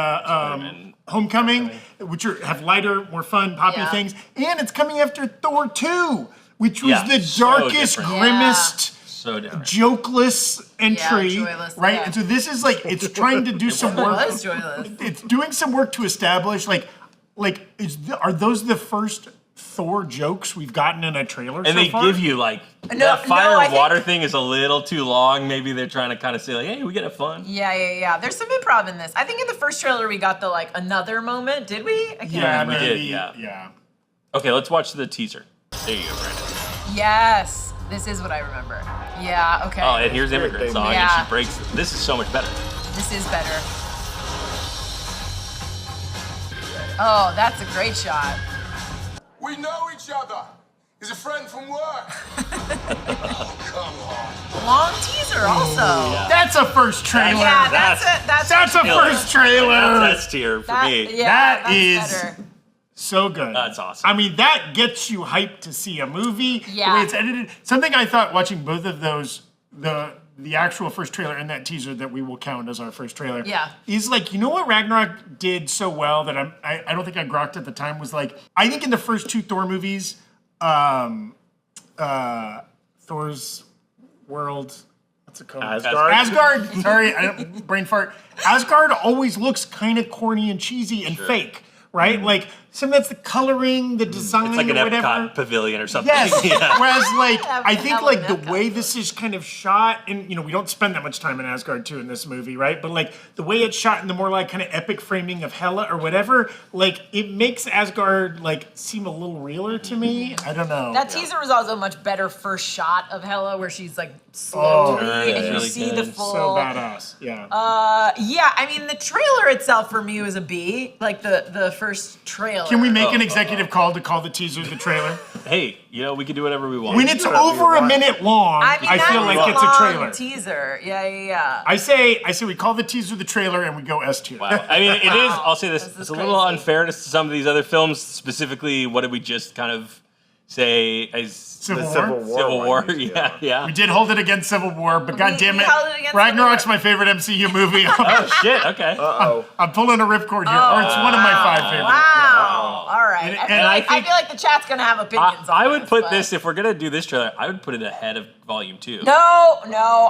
Homecoming, which have lighter, more fun, poppy Yeah. things. And it's coming after Thor 2, which was Yeah, the so darkest, different. grimmest, So different. jokeless entry, joyless, right? yeah. And so this is like, it's trying to do some It work. was joyless. It's doing some work to establish, are those the first Thor jokes we've gotten in a trailer And so they far. give you like that fire and water thing is a little too long. Maybe they're trying to kind of say like, hey, we get it fun. Yeah. There's some improv in this. I think in the first trailer we got the like another moment. Did we? I can't Yeah, remember. We did, maybe, yeah. yeah. Okay, let's watch the teaser. There you go, Brandon. Yes. This is what I remember. Yeah. Okay. Oh, and here's Immigrant Song, and Yeah. she breaks. This is so much better. This is better. Oh, that's a great shot. We know each other. He's a friend from work. Come on. Long teaser also. Yeah. That's a first trailer. Yeah, That's that's a first trailer. That's tier for that, me. Yeah, That that's is- better. So good. That's awesome. I mean, that gets you hyped to see a movie. Yeah. The way it's edited. Something I thought watching both of those, the actual first trailer and that teaser that we will count as our first trailer. Yeah. Is like, you know what Ragnarok did so well that I don't think I grokked at the time was like, I think in the first two Thor movies, Thor's World, what's it called? Asgard. Sorry, brain fart. Asgard always looks kind of corny and cheesy and fake, right? Like some that's the coloring, the design, It's like an or whatever. Epcot pavilion or something. Yes. Yeah. Whereas, like, I think, Hell, like, the Epcot. way this is kind of shot, and, you know, we don't spend that much time in Asgard, too, in this movie, right? But, like, the way it's shot in the more, like, kind of epic framing of Hela or whatever, like, it makes Asgard, like, seem a little realer to me. I don't know. That teaser was also a much better first shot of Hela, where she's like slowly, yeah, and you really see good. the full. So badass, yeah. Yeah, I mean the trailer itself for me was a B, like the first trailer. Can we make an executive call to call the teaser the trailer? Hey, you know, we can do whatever we want. When it's whatever you over a want. minute long, I mean, I that feel was like it's a long trailer. teaser. Yeah. I say we call the teaser the trailer and we go S tier. Wow. I mean, it is, I'll say this, This is it's a little crazy. unfair to some of these other films. Specifically, what did we just kind of say as Civil Civil War? War? one, Yeah, yeah. We did hold it against Civil War, but goddamn it, held it against Ragnarok's Civil my favorite MCU movie. Oh, shit, okay. Uh-oh. I'm pulling a ripcord here. Or it's one of my 5 favorites. Wow. All right. And- I, feel and like, I think- I feel like the chat's gonna have opinions. I on would this, put but- this, if we're going to do this trailer, I would put it ahead of Volume 2. No,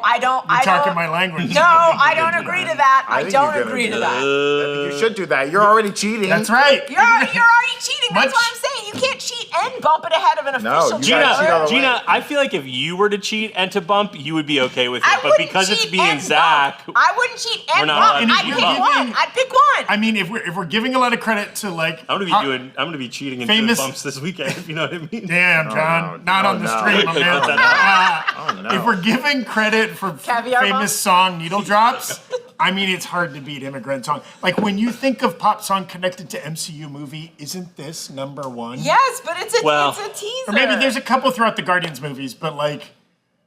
I don't. You're I talking don't, my language. No, I don't agree to that. I think don't you're gonna agree do to that. that. I think you should do that. You're already cheating. That's right. You're already cheating. That's Much- what I'm saying. You can't cheat and bump it ahead of an No, official you gotta cheat trailer. all the way. Gina, I feel like if you were to cheat and to bump, you would be okay with it. I But wouldn't because it's cheat being and Zach, bump. I wouldn't cheat and We're not bump. allowed I'd to pick cheat. one. I'd pick one. I mean, if we're giving a lot of credit to like, I'm gonna be cheating and doing Famous- bumps this weekend, if you know what I mean. damn, John, no. not Oh, on the no. stream, Okay, man. cut that Oh, no. If we're giving credit for Caviar famous bumps? song needle drops, I mean, it's hard to beat Immigrant Song. Like when you think of pop song connected to MCU movie, isn't this number one? Yes, but it's a Well- it's a teaser. Or maybe there's a couple throughout the Guardians movies, but like.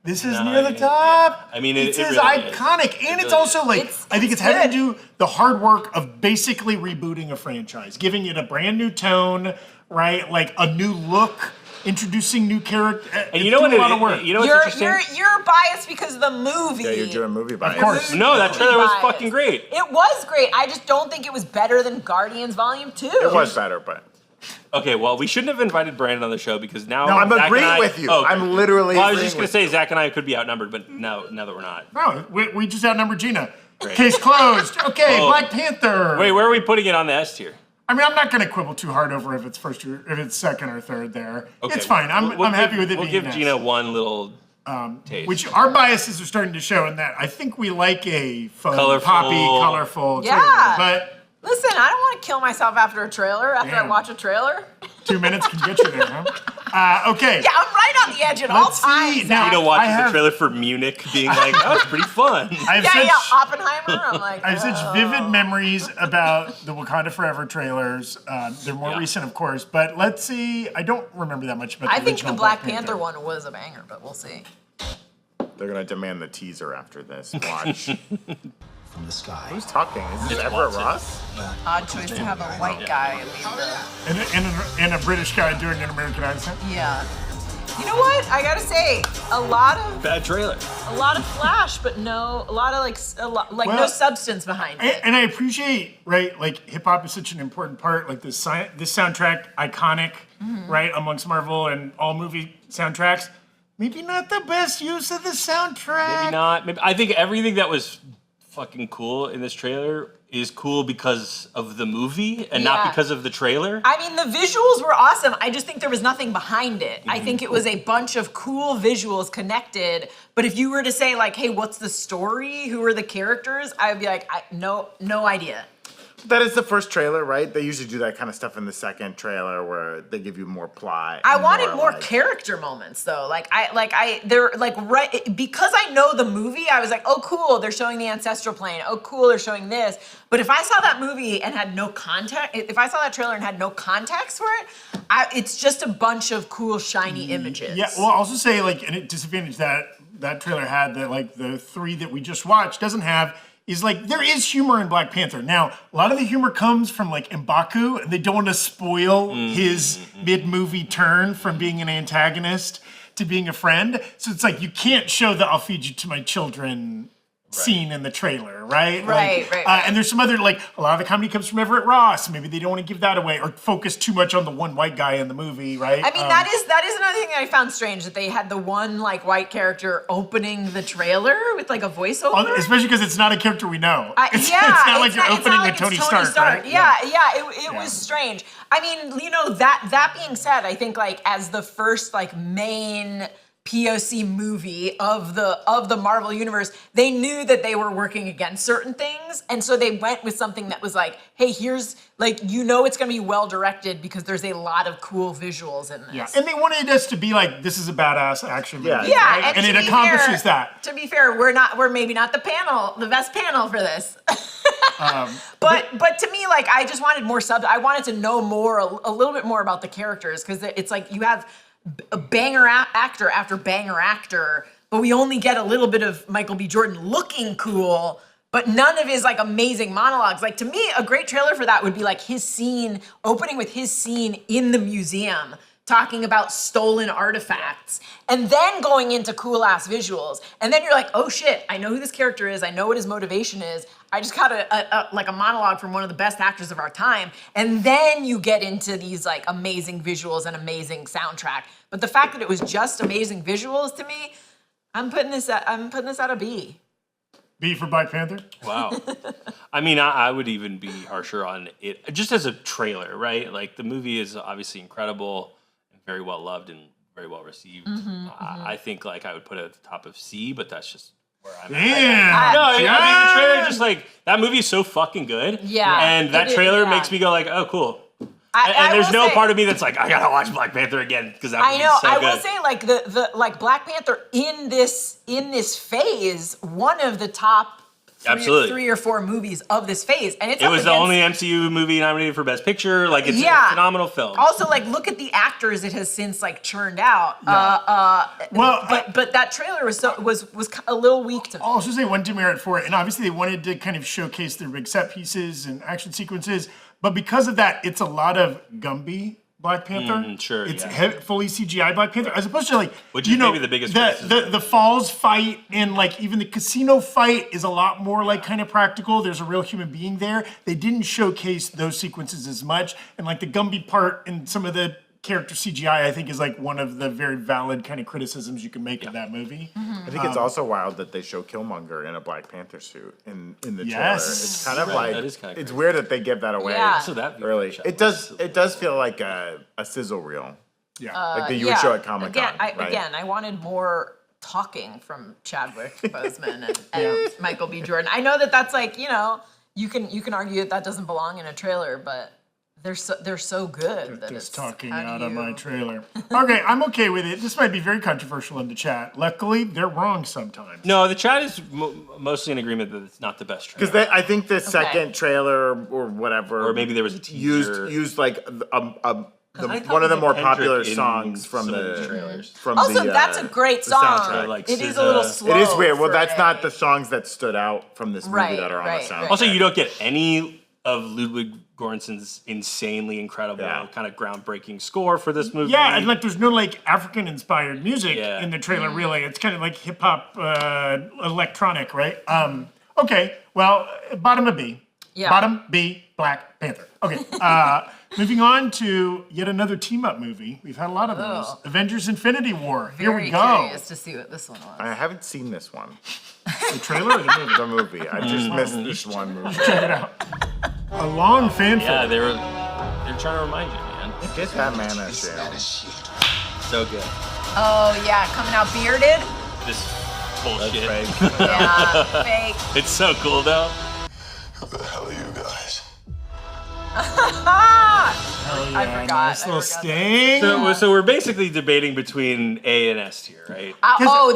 This is No, near the I mean, top. I mean, it's it as really is. iconic, and it's really also like I think It's it's having to good. do the hard work of basically rebooting a franchise, giving it a brand new tone, right? Like a new look, introducing new character. And you know what? A lot of work. You know what's you're interesting? you're biased because of the movie. Yeah, you're doing movie bias. Of course. No, that trailer was Biased. fucking great. It was great. I just don't think it was better than Guardians Volume 2. It was better, but Okay, well, we shouldn't have invited Brandon on the show because now I'm Zach and agreeing I- with you. Oh, okay. I'm literally. Well, I was agreeing just gonna with say Zach and I could be outnumbered, but now that we're not. No, we just outnumbered Gina. Great. Case closed. Okay, Oh. Black Panther. Wait, where are we putting it on the S tier? I mean, I'm not going to quibble too hard over if it's first or if it's second or third. There, Okay. it's fine. I'm happy with it. We'll being give next. Gina one little taste. Which our biases are starting to show in that I think we like a fun, Colorful. poppy, colorful Yeah. trailer. But Listen, I don't want to kill myself after a trailer, after I Damn. watch a trailer. 2 minutes can get you there, huh? Okay. Yeah, I'm right on the edge at all Let's see. times. Now, Gina I watches have- the trailer for Munich, being like, "That was pretty fun." I have Yeah, such, Oppenheimer. I'm like, I have such vivid memories about the Wakanda Forever trailers. They're more Yeah. recent, of course, but let's see. I don't remember that much about I the think the original Black Panther one was a banger, but we'll see. They're gonna demand the teaser after this. Watch. From the sky. Who's talking? Is this Just Everett watch it. Ross? Odd choice to have a white guy lead the. And a British guy doing an American accent. Yeah. You know what? I gotta say, a lot of Bad trailer. flash, but no, a lot of no Well, substance behind it. And I appreciate, right, like hip hop is such an important part, like this soundtrack, iconic, Mm-hmm. right, amongst Marvel and all movie soundtracks. Maybe not the best use of the soundtrack. Maybe not. Maybe I think everything that was fucking cool in this trailer is cool because of the movie and not because of the trailer. I mean, the visuals were awesome. I just think there was nothing behind it. I think it was a bunch of cool visuals connected. But if you were to say like, hey, what's the story? Who are the characters? I would be like, no idea. That is the first trailer, right? They usually do that kind of stuff in the second trailer where they give you more plot. I wanted more like, character moments though. Because I know the movie, I was like, oh cool, they're showing the ancestral plane. Oh cool, they're showing this. But if I saw that movie and had no context, if I saw that trailer and had no context for it, it's just a bunch of cool shiny images. Yeah, well, I'll also say like a disadvantage that trailer had that like the 3 that we just watched doesn't have is like there is humor in Black Panther. Now, a lot of the humor comes from like M'Baku, and they don't want to spoil his mid-movie turn from being an antagonist to being a friend. So it's like you can't show the "I'll feed you to my children" scene in the trailer, right? Right. And there's some other like a lot of the comedy comes from Everett Ross. Maybe they don't want to give that away or focus too much on the one white guy in the movie, right? I mean, that is another thing that I found strange, that they had the one like white character opening the trailer with like a voiceover. Especially because it's not a character we know. It's yeah, not like you're opening with Tony Stark, right? Yeah, it was strange. I mean, you know, that being said, I think like as the first like main POC movie of the Marvel universe, they knew that they were working against certain things, and so they went with something that was like, hey, here's like, you know, it's gonna be well directed because there's a lot of cool visuals in this. Yeah, and they wanted us to be like, this is a badass action movie. Yeah, right? and it accomplishes that. To be fair, we're maybe not the best panel for this. But to me, like, I just wanted more I wanted to know more, a little bit more about the characters, because it's like you have a banger actor after banger actor, but we only get a little bit of Michael B. Jordan looking cool, but none of his like amazing monologues. Like to me, a great trailer for that would be like his scene, opening with his scene in the museum, talking about stolen artifacts, and then going into cool ass visuals. And then you're like, oh shit, I know who this character is, I know what his motivation is. I just got a monologue from one of the best actors of our time. And then you get into these like amazing visuals and amazing soundtrack. But the fact that it was just amazing visuals, to me, I'm putting this at a B. B for Black Panther? Wow. I mean, I would even be harsher on it just as a trailer, right? Like the movie is obviously incredible and very well loved and very well received. I think like I would put it at the top of C, but that's just where I'm at. No, I mean the trailer just like, that movie is so fucking good. Yeah. And that trailer makes me go like, oh cool. And there's no part of me that's like, I gotta watch Black Panther again because that movie's so good. I will say like the like Black Panther in this phase, one of the top three or four movies of this phase, and it was the only MCU movie nominated for Best Picture. Like it's a phenomenal film. Also, like look at the actors it has since like churned out. But that trailer was a little weak to me. I'll also say one demerit for it, and obviously they wanted to kind of showcase their big set pieces and action sequences, but because of that, it's a lot of Gumby Black Panther. It's fully CGI Black Panther, as opposed to like, which is maybe the biggest the Falls fight and like even the casino fight is a lot more like kind of practical. There's a real human being there. They didn't showcase those sequences as much, and like the Gumby part and some of the character CGI, I think, is like one of the very valid kind of criticisms you can make of that movie. I think it's also wild that they show Killmonger in a Black Panther suit in the trailer. It's kind of like, it's weird that they give that away early. It does feel like a sizzle reel. Yeah. Like that you would show at Comic-Con. Again, I wanted more talking from Chadwick Boseman and Michael B. Jordan. I know that's like, you know, you can argue that doesn't belong in a trailer, but they're so good that it's talking out of my trailer. Okay, I'm okay with it. This might be very controversial in the chat. Luckily, they're wrong sometimes. No, the chat is mostly in agreement that it's not the best trailer. Because I think the second trailer or whatever, or maybe there was a teaser, used like one of the more popular songs from the trailers. That's a great song. Like it is a little slow. It is weird. Well, that's not the songs that stood out from this movie that are on the soundtrack. Also, you don't get any of Ludwig Göransson's insanely incredible, kind of groundbreaking score for this movie. Yeah, and like there's no like African-inspired music in the trailer, really. It's kind of like hip-hop electronic, right? Okay, well, bottom of B. Yeah. Bottom B, Black Panther. Okay, Moving on to yet another team-up movie. We've had a lot of those. Oh. Avengers Infinity War. Here Very we go. curious to see what this one was. I haven't seen this one. The trailer or the movie? The movie. I just missed this one movie. Check it out. A long fanfare. Yeah, they're trying to remind you, man. Get that man a shield. So good. Oh yeah, coming out bearded. This bullshit. Yeah, fake. It's so cool though. Who the hell are you guys? Hell yeah, I forgot. Nice little sting. So we're basically debating between A and S tier, right?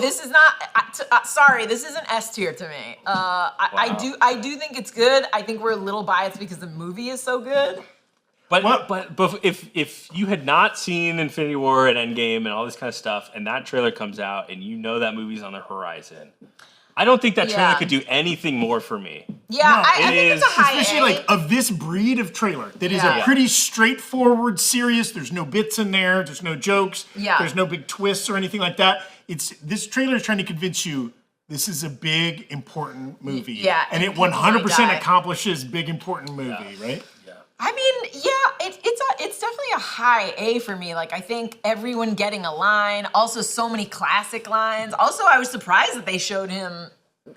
This is not. Sorry, this isn't S tier to me. I do think it's good. I think we're a little biased because the movie is so good. But if you had not seen Infinity War and Endgame and all this kind of stuff, and that trailer comes out, and you know that movie's on the horizon, I don't think that trailer could do anything more for me. Yeah, No, I think it's a high Especially A. like of this breed of trailer that is Yeah. a pretty straightforward, serious. There's no bits in there. There's no jokes. Yeah. There's no big twists or anything like that. This trailer is trying to convince you this is a big, important movie. Yeah, And it and people might 100% die. accomplishes big, important movie, right? I mean, yeah, it's definitely a high A for me. Like, I think everyone getting a line. Also, so many classic lines. Also, I was surprised that they showed him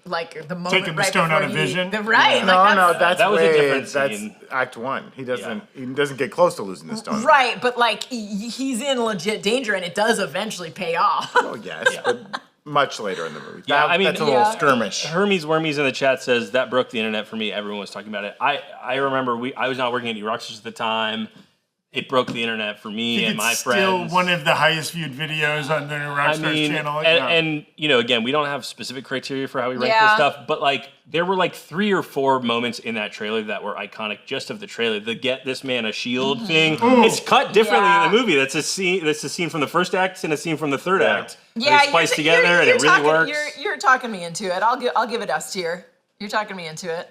like the moment Taking the right stone out before of Vision? Right. No, like, that's That was a different That's scene. Act 1. He doesn't get close to losing the stone. Right, but like he's in legit danger, and it does eventually pay off. Oh yes, but much later in the movie. Yeah, I mean, that's a little skirmish. Hermes Wormies in the chat says that broke the internet for me. Everyone was talking about it. I remember I was not working at New Rockstars at the time. It broke the internet for me and my it's friends. still one of the highest viewed videos on the Rockstars channel. And you know, again, we don't have specific criteria for how we rank Yeah. this stuff, but like there were like 3 or 4 moments in that trailer that were iconic just of the trailer. The get this man a shield thing. It's cut differently in the movie. That's a scene from the first act and a scene from the third act. Yeah, It's spliced together and it really works. You're talking me into it. I'll give it S tier. You're talking me into it.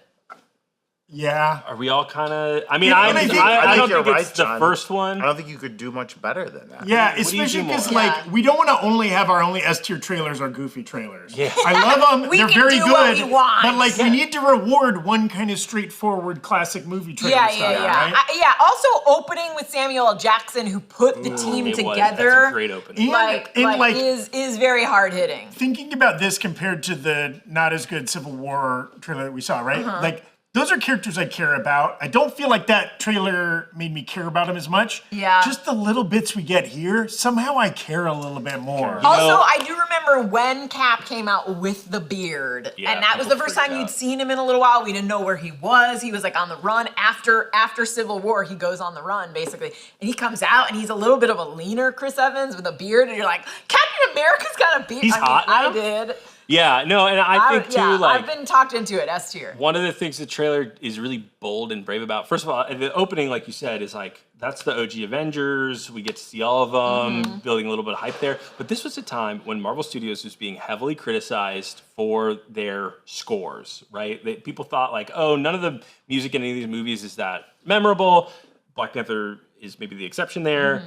yeah. Are we all kind of? I mean, Yeah, I and I think- don't you're think it's right, the John. first one. I don't think you could do much better than that. Yeah, What do you do especially because more? like Yeah. we don't want to only have our only S tier trailers or goofy trailers. Yeah. I love them. We They're can very do good. what we want. But like we need to reward one kind of straightforward classic movie trailer Yeah, style, yeah. right? Also, opening with Samuel L. Jackson, who put the team It was. together, That's a great opening. And is very hard hitting. thinking about this compared to the not as good Civil War trailer that we saw, right? Like those are characters I care about. I don't feel like that trailer made me care about them as much. Yeah. Just the little bits we get here, somehow I care a little bit more. Also, I do remember when Cap came out with the beard, Yeah, and that was the people first freaked time you'd out. seen him in a little while. We didn't know where he was. He was like on the run after Civil War. He goes on the run basically, and he comes out and he's a little bit of a leaner Chris Evans with a beard, and you're like, Captain America's got a beard. He's hot now? I did. Yeah, no, and I think too, like I've been talked into it. S tier. one of the things the trailer is really bold and brave about. First of all, the opening, like you said, is like that's the OG Avengers. We get to see all of them, building a little bit of hype there. But this was a time when Marvel Studios was being heavily criticized for their scores, right? People thought like, oh, none of the music in any of these movies is that memorable. Black Panther is maybe the exception there.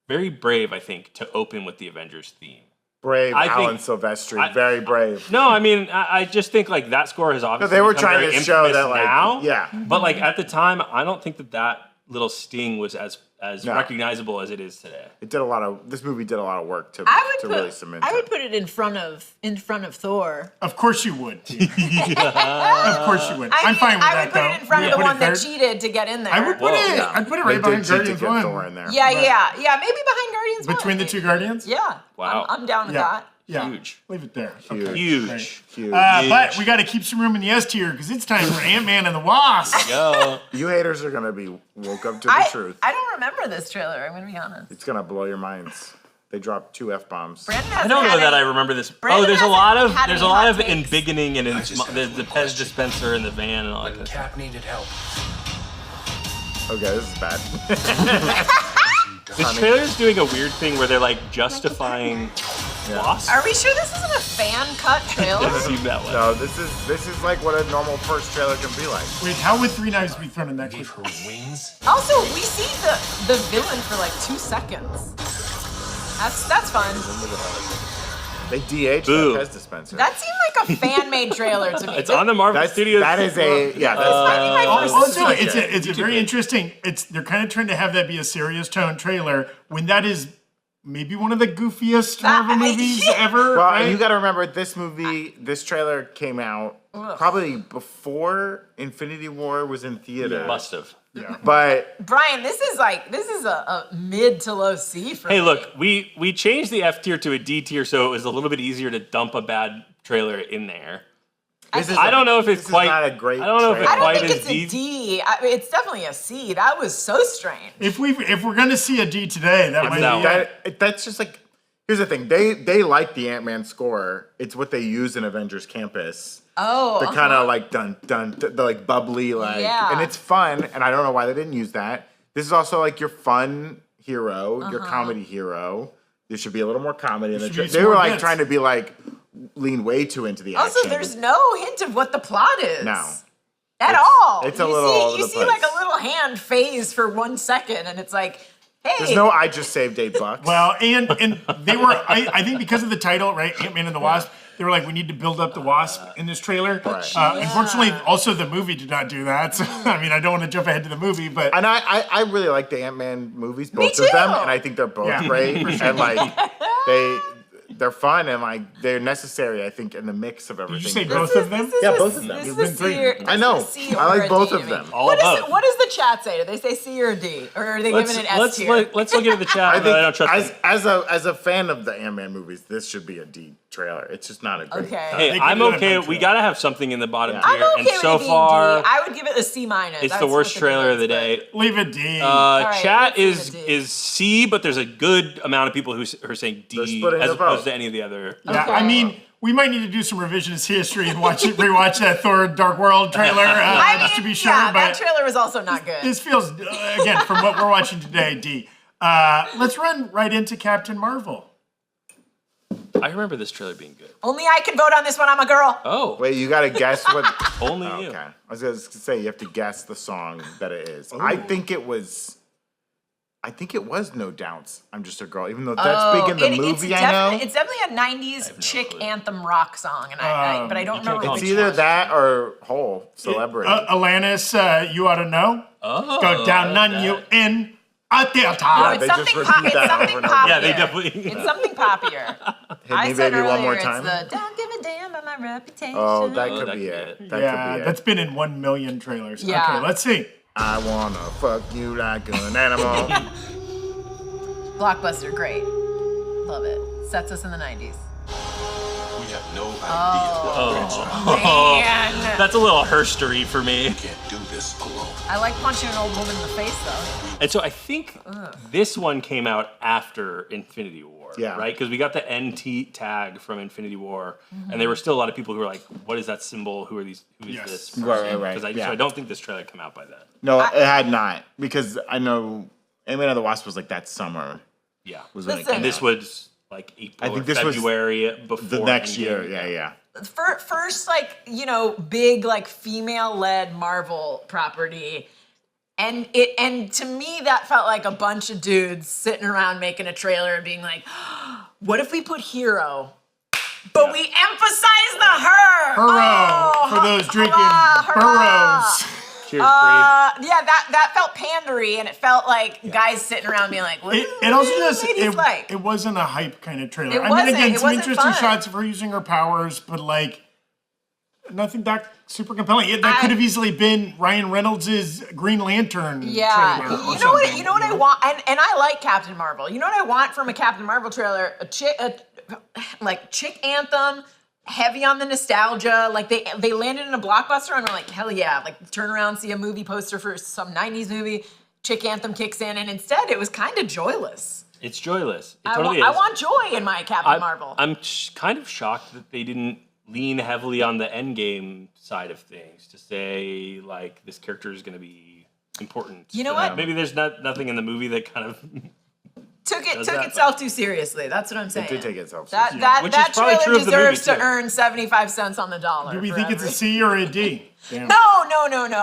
Very brave, I think, to open with the Avengers theme. Brave I think- Alan Silvestri, very brave. No, I mean, I just think like that score has obviously they were become trying very to show infamous that, like, now. yeah. But like at the time, I don't think that little sting was as No. recognizable as it is today. This movie did a lot of work to really cement I would it. put it in front of Thor. Of course you would. Of course you would. I'm fine with I that would put though. it in front Yeah, of the put it one that third. cheated to get in there. I would put it. yeah. I'd put it They right behind did cheat to Guardians get 1. Thor in there. Yeah, maybe behind Guardians Between 1. the two Guardians? Yeah. Wow. I'm down with Yeah. that. Yeah. Huge. Leave it there. Huge. Okay, Huge. great. Huge. But we got to keep some room in the S tier because it's time for Ant-Man and the Wasp. Yo, You haters are gonna be woke up to the truth. I don't remember this trailer. I'm gonna be honest. It's gonna blow your minds. They dropped 2 F-bombs. Brandon I hasn't don't know had that I any- remember this. Brandon There's a hasn't lot of had any hot takes. embiggening and just have the one Pez question. dispenser in the van and all that. When Cap needed help. Okay, this is bad. This trailer is doing a weird thing where they're like justifying Wasp. Are we sure this isn't a fan cut trailer? Doesn't seem that way. No, this is like what a normal first trailer can be like. Wait, how would 3 knives be thrown in that Gave clip? her wings. Also, we see the villain for like 2 seconds. That's fun. They DH Boo. that Pez dispenser. That seemed like like a fan-made trailer to me. It's on the Marvel Studios. That is a This might be my first Also, trailer. it's a very interesting. They're kind of trying to have that be a serious tone trailer when that is maybe one of the goofiest Marvel movies ever. Well, right? and you got to remember this trailer came out probably before Infinity War was in theater. Must have. Yeah. But Brian, this is a mid to low C for me. Hey, look, we changed the F tier to a D tier, so it was a little bit easier to dump a bad trailer in there. I don't know if it's quite. not a great I don't know if it's I don't quite think as it's D. a D. it's definitely a C. That was so strange. If we're gonna see a D today, that might no. be. that's just like, here's the thing. They like the Ant-Man score. It's what they use in Avengers Campus. Oh, The kind of like the like bubbly like, Yeah. and it's fun. And I don't know why they didn't use that. This is also like your fun hero, your comedy hero. There should be a little more comedy in the should be They some were more like bits. trying to be like lean way too into the action. Also, there's no hint of what the plot is. No. At all. it's a little all over You the see like place. a little hand phase for 1 second, and it's like, hey. There's no I just saved $8. Well, and they were. I think because of the title, right? Ant-Man and the Wasp. They were like, we need to build up the Wasp in this trailer. Right. Unfortunately, also the movie did not do that. So, I mean, I don't want to jump ahead to the movie, but And I really like the Ant-Man movies, both too. of them, and I think they're both Yeah, great. for sure. And like they're fun and like they're necessary, I think, in the mix of everything. did you say both of them? Yeah, both of them. This You've is been a three. C or, I this know. is a C I or like a both D of to me. them. All What above. does the chat say? Do they say C or D? Or are they giving it an S tier? Let's look at the chat. I but I think don't trust them. as a fan of the Ant-Man movies, this should be a D trailer. It's just not a great. Okay. Hey, They I'm could do it okay. eventually. We gotta have something in the bottom Yeah. tier, I'm okay and with so it being far, D. I would give it a C minus. it's That's the worst what trailer of the thinks, day. Leave a D. right, Chat let's leave it is C, but there's a good amount of people who are saying They're D splitting as their opposed vote. to any of the other. Yeah, Okay. I mean, we might need to do some revisionist history and rewatch that Thor: Dark World trailer just to be sure. yeah, but that trailer was also not good. this feels, again, from what we're watching today, D. Let's run right into Captain Marvel. I remember this trailer being good. Only I can vote on this one. I'm a girl. Oh, Wait, you gotta guess what. only Oh, you. okay, I was gonna say you have to guess the song that it is. I think it was No Doubts. I'm Just a Girl, even though that's big in the movie. I know. It's definitely a '90s chick clue. anthem rock song, and but I don't remember call which It's either one. that or Whole Celebrity. Alanis, you ought to know. Oh, Go down on you in a theater. Yeah, It's they just something repeat pop. It's that something over and over. poppier. Yeah, they definitely- It's something poppier. Hit I Me said Baby earlier, One More it's Time. the "Don't give a damn about my reputation." Oh, that Oh, could that be could it. be it. That Yeah, could be that's it. been in 1 million trailers. Yeah. Okay, let's see. I wanna fuck you like an animal. Blockbuster, great. Love it. Sets us in the '90s. We have no idea what Man, That's a little herstory for me. we can't do this alone. I like punching an old woman in the face though. And so I think this one came out after Infinity War, Yeah. right? Because we got the NT tag from Infinity War, and there were still a lot of people who were like, "What is that symbol? Who are these? Who is Yes. this?" Right. Because Yeah. so I don't think this trailer came out by then. No, it had not, because I know Ant-Man and the Wasp was like that summer. Yeah, Was when it Listen. came and this out. was like April I think or this was February before the next Endgame. year. Yeah. First, like, big, like, female-led Marvel property. And to me, that felt like a bunch of dudes sitting around making a trailer and being like, what if we put hero, but we emphasize the her? Hurrah Oh, for those drinking hurrah. burros. Cheers, Yeah, that felt pandery, and it felt like guys sitting around being like, what It do also the just ladies like? it wasn't a hype kind of trailer. It I mean, wasn't. again, It some wasn't interesting fun. shots of her using her powers, but like nothing that super compelling. That I- could have easily been Ryan Reynolds' Green Lantern Yeah, trailer. or you know what? something, You know what I want, and I like Captain Marvel. You know what I want from a Captain Marvel trailer? Like chick anthem, heavy on the nostalgia. Like they landed in a blockbuster, and I'm like, hell yeah! Like turn around, see a movie poster for some '90s movie. Chick anthem kicks in, and instead it was kind of joyless. It's joyless. It I totally want, is. I want joy in my Captain Marvel. I'm kind of shocked that they didn't lean heavily on the Endgame side of things to say like this character is going to be important. You know for what? them. Maybe there's nothing in the movie that kind of took that, itself too seriously. That's what I'm saying. It did take itself That seriously. that Which that is probably trailer true of the movie, deserves to too. earn 75 cents on the dollar. Do we for think it's a every- C or a D? Damn. No.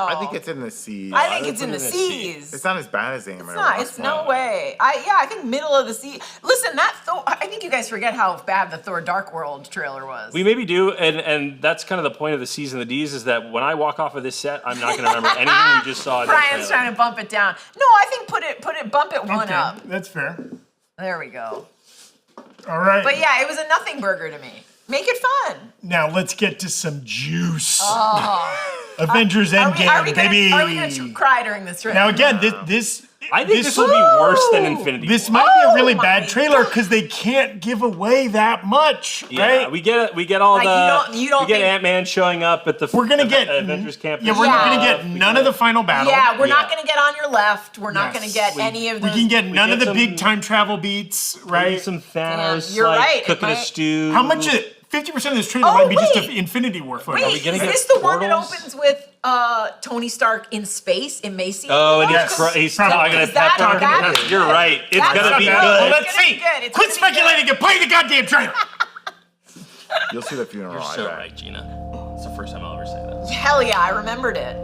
I think it's in the seas. I think it's in the seas. It's not as bad as Ant-Man. It's not. It's no way. I think middle of the sea. Listen, that Thor. I think you guys forget how bad the Thor Dark World trailer was. We maybe do, and that's kind of the point of the C's and the D's is that when I walk off of this set, I'm not going to remember anything we just saw. In Brian's trying to bump it down. No, I think bump it one up. That's fair. There we go. All right. But yeah, it was a nothing burger to me. Make it fun. Now let's get to some juice. Oh. Avengers Endgame, baby. Are we gonna cry during this trailer? Now again, this I think this will be worse than Infinity This War. might be a really bad trailer because they can't give away that much, Yeah, right? we get all Like, the you don't we get think- Ant-Man showing up at the We're gonna get Avengers camp. Yeah, we're not gonna get none of the final battle. Yeah, we're not gonna get on your left. We're not Yes. gonna get any of We those. can get none of get the some- big time travel beats, Maybe right? some Thanos You're like right, it cooking a might- stew. How much? 50% of this trailer Oh, might be just wait. Infinity War footage. Wait, gonna is get this the one that portals? opens with Tony Stark in space, emaciated? Oh, and Yes. he's Probably. talking to Is that Pepper. that? You're right. It's That's gonna be good. good. Well, let's It's gonna see. be good. It's Quit gonna be good. speculating and play the goddamn trailer. You'll see the funeral. You're I so bet. right, Gina. It's the first time I'll ever say that. Hell yeah, I remembered it.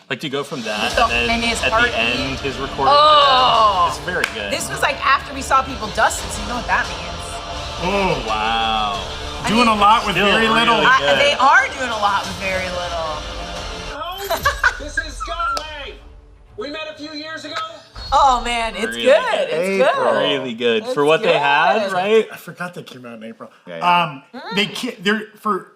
Like to go from that So- and then and his at heartbeat. the end his recording. Oh. It's very good. This was like after we saw people dusted, so you know what that means. Oh, Wow. doing a lot with Still very little. really good. They are doing a lot with very little. This is Scott Lang. We met a few years ago. Oh man, it's Really good. good. It's April. good. Really good It's for what they had, good. right? I forgot that came out in April. Yeah. They can't. They're for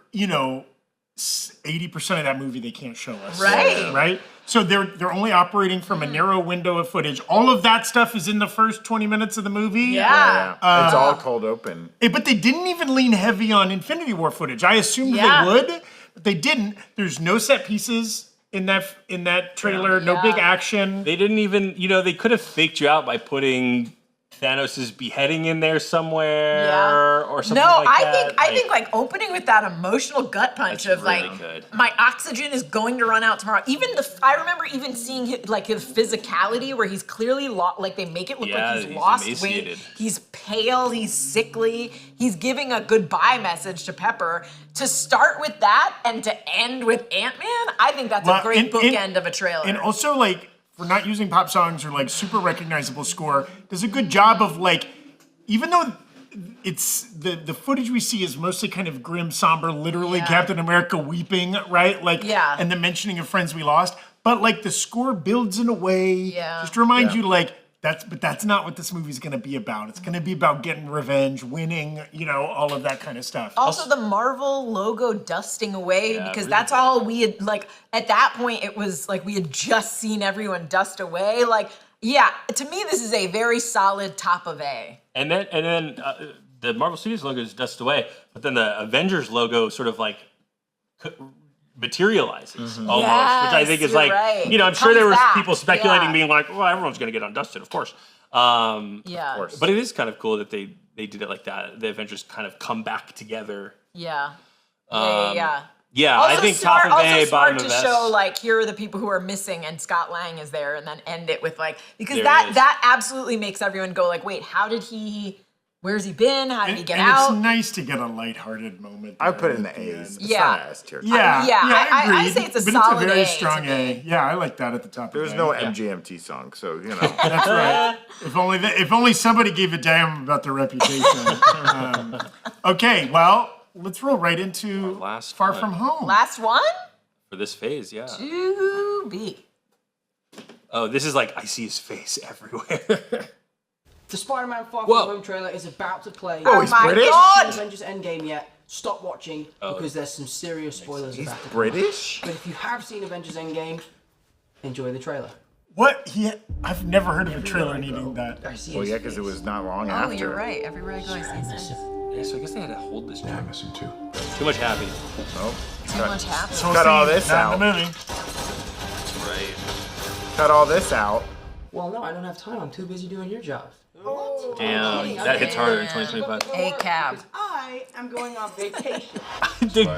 80% of that movie they can't show us. Right. Right. So they're only operating from a narrow window of footage. All of that stuff is in the first 20 minutes of the movie. Yeah. It's all cold open. But they didn't even lean heavy on Infinity War footage. I assumed Yeah. they would, but they didn't. There's no set pieces in that trailer. No Yeah. big action. They didn't even, they could have faked you out by putting Thanos' beheading in there somewhere or something No, like that. I think like opening with that emotional gut punch That's of really like good. my oxygen is going to run out tomorrow. Even I remember even seeing his physicality where he's clearly like they make it look Yeah, like he's he's lost emaciated. weight. He's pale. He's sickly. He's giving a goodbye message to Pepper. To start with that and to end with Ant-Man, I think that's a great bookend of a trailer. And also, like, for not using pop songs or like super recognizable score, does a good job of like, even though it's the footage we see is mostly kind of grim, somber, literally Captain America weeping, right? Like, and the mentioning of friends we lost, but like the score builds in a way just to remind you like. That's not what this movie's gonna be about. It's gonna be about getting revenge, winning, all of that kind of stuff. Also, the Marvel logo dusting away because really that's all we had, like, at that point, it was like we had just seen everyone dust away. Like, yeah, to me, this is a very solid top of A. And then the Marvel Studios logo is dusted away, but then the Avengers logo sort of like materializes almost, which I think is Yes, like, you're right. I'm It sure there comes was back, people speculating, yeah. being like, well, everyone's going to get undusted, of course. Yeah. course. But it is kind of cool that they did it like that. The Avengers kind of come back together. Yeah. Yeah, Also I think smart, top of A, also bottom smart of to S. show like here are the people who are missing and Scott Lang is there and then end it with like because There that it is. that absolutely makes everyone go like wait where's he been how did he get and out it's nice to get a lighthearted moment. I there put it in at the the A's. end. It's Yeah. not an S tier. Yeah, I agreed. say it's a but solid it's a very A strong to A. me. Yeah, I like that at the top. There's of no A. MGMT song, so That's right. If only somebody gave a damn about their reputation. Okay, well, let's roll right into last Far one. From Home. last one For this phase, yeah. to be Oh, this is like, I see his face everywhere. The Spider-Man Far From Whoa. Home trailer is about to play. Oh, he's my British? God! Avengers Endgame yet? Stop watching because there's some serious spoilers He's about it. British? But if you have seen Avengers Endgame, enjoy the trailer. What? I've never heard of a trailer needing that. Well, yeah, because it was not long oh after. you're right everywhere I go I see his face Yeah, so I guess they had to hold this Yeah, down. missing too. Too much happy. Nope. too much happening Cut all this Not out. in the movie. That's right. Cut all this out. Well, no, I don't have time. I'm too busy doing your job. Damn, that hits harder in 2025. A cab I am going on vacation.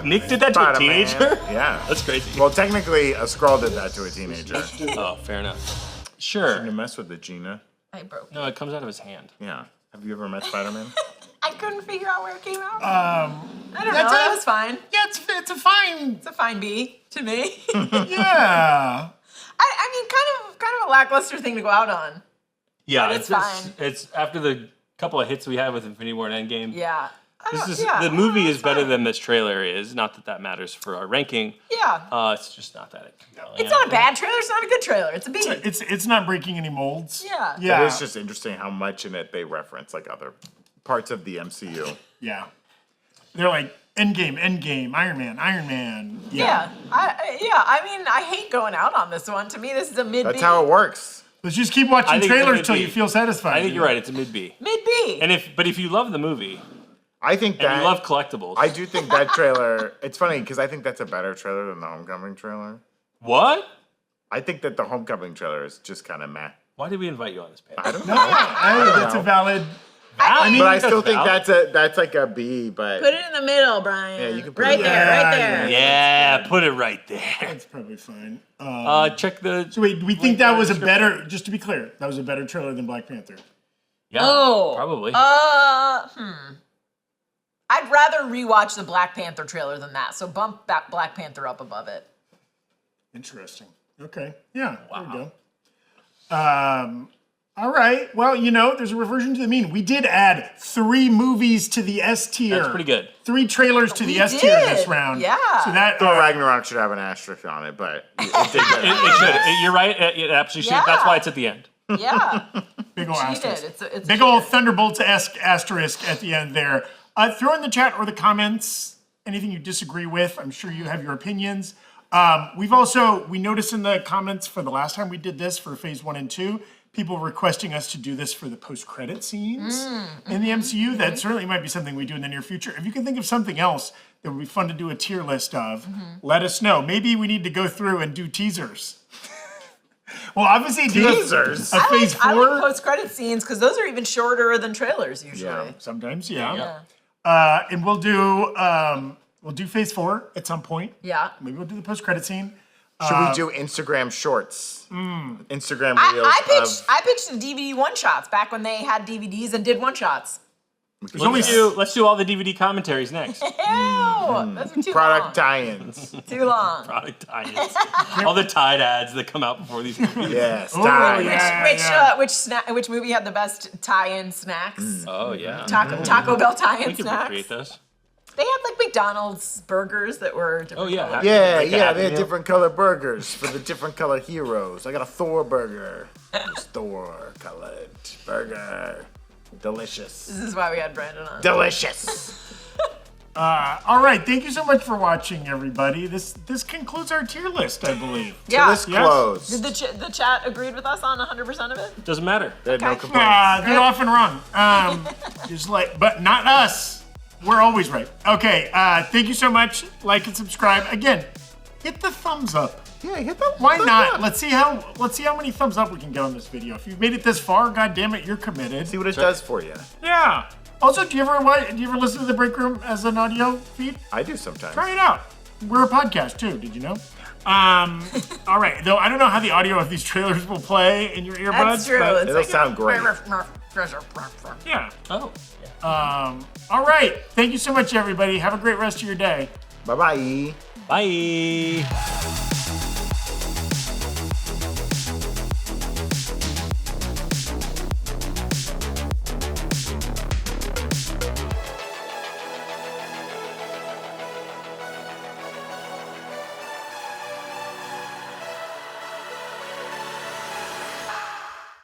Nick did that to a Spider-Man. teenager? Yeah. That's crazy. Well, technically, a Skrull did that to a teenager. Oh, fair enough. You Sure. mess with it, Gina. I broke No, it comes out of his hand. Yeah. Have you ever met Spider-Man? I couldn't figure out where it came out. I don't know. That was fine. Yeah, it's a fine. It's a fine B to me. Yeah. I mean, kind of a lackluster thing to go out on. Yeah, But it's fine. It's after the couple of hits we had with Infinity War and Endgame. Yeah. The movie is better than this trailer is. Not that matters for our ranking. Yeah. It's just not that compelling. It's not a bad trailer. It's not a good trailer. It's a B. It's not breaking any molds. Yeah. Yeah. It's just interesting how much in it they reference like other parts of the MCU. Yeah. They're like Endgame, Iron Man. Yeah. I mean, I hate going out on this one. To me, this is a mid B. That's how it works. Let's just keep watching think it's a trailers mid till B. you feel satisfied. I think you're right. It's a mid B. Mid B. But if you love the movie I think and that you love collectibles, I do think that trailer. It's funny because I think that's a better trailer than the Homecoming trailer. what? I think that the Homecoming trailer is just kind of meh. Why did we invite you on this page? I don't know. Hey, that's a valid. but I still think valid. that's like a B. But Put it in the middle, Brian. Yeah, you can put right it there, there. right there. Yeah, put it right there. That's probably fine. Check the. So wait, we think that was a better. Just to be clear, that was a better trailer than Black Panther. Yeah, Oh. probably. I'd rather rewatch the Black Panther trailer than that. So bump that Black Panther up above it. Interesting. Okay. Yeah. There we go. All right. Well, there's a reversion to the mean. We did add 3 movies to the S tier. That's pretty good. 3 trailers to the We S tier did. this round. Yeah. So that Thor Ragnarok should have an asterisk on it, but it did get It should. You're right. It absolutely should. That's Yeah. why it's at the end. Yeah. big ol' She asterisk. did. It's Big old Thunderbolts-esque asterisk at the end there. Throw in the chat or the comments anything you disagree with. I'm sure you have your opinions. We noticed in the comments for the last time we did this for phase 1 and 2, people requesting us to do this for the post-credit scenes in the MCU. That certainly might be something we do in the near future. If you can think of something else that would be fun to do a tier list of, let us know. Maybe we need to go through and do teasers. Well, obviously, Teasers. Of phase 4. I like post-credit scenes because those are even shorter than trailers usually. Yeah. Sometimes, yeah. Yeah. And we'll do phase 4 at some point. Yeah. Maybe we'll do the post-credit scene. Should we do Instagram shorts? Instagram reels. I pitched the DVD one-shots back when they had DVDs and did one-shots. Let's do all the DVD commentaries next. Ew, those are too Product long. tie-ins. Too long. Product tie-ins. All the Tide ads that come out before these movies. Yes, Oh, tie-ins. yeah. Which movie had the best tie-in snacks? Oh yeah. Taco Bell tie-in We can snacks. recreate those. They had like McDonald's burgers that were different. Oh yeah. colors. Yeah, Like a yeah, Happy they had Meal. different color burgers for the different color heroes. I got a Thor burger. It's Thor colored burger. Delicious. This is why we had Brandon on. Delicious. All right. Thank you so much for watching, everybody. This concludes our tier list, I believe. Yeah. List closed. Did the chat agreed with us on 100% of it? Doesn't matter. They had no Okay. complaints. They're often wrong. But not us. We're always right. Okay. Thank you so much. Like and subscribe. Again, hit the thumbs up. Yeah, hit the Why thumbs not? up. Let's see how many thumbs up we can get on this video. If you've made it this far, god damn it, you're committed. See what it does for you. Yeah. Also, do you ever listen to the Breakroom as an audio feed? I do sometimes. Try it out. We're a podcast too. Did you know? All right. Though I don't know how the audio of these trailers will play in your earbuds. That's true. But It's It'll like sound great. yeah. Oh. All right. Thank you so much, everybody. Have a great rest of your day. Bye-bye. Bye.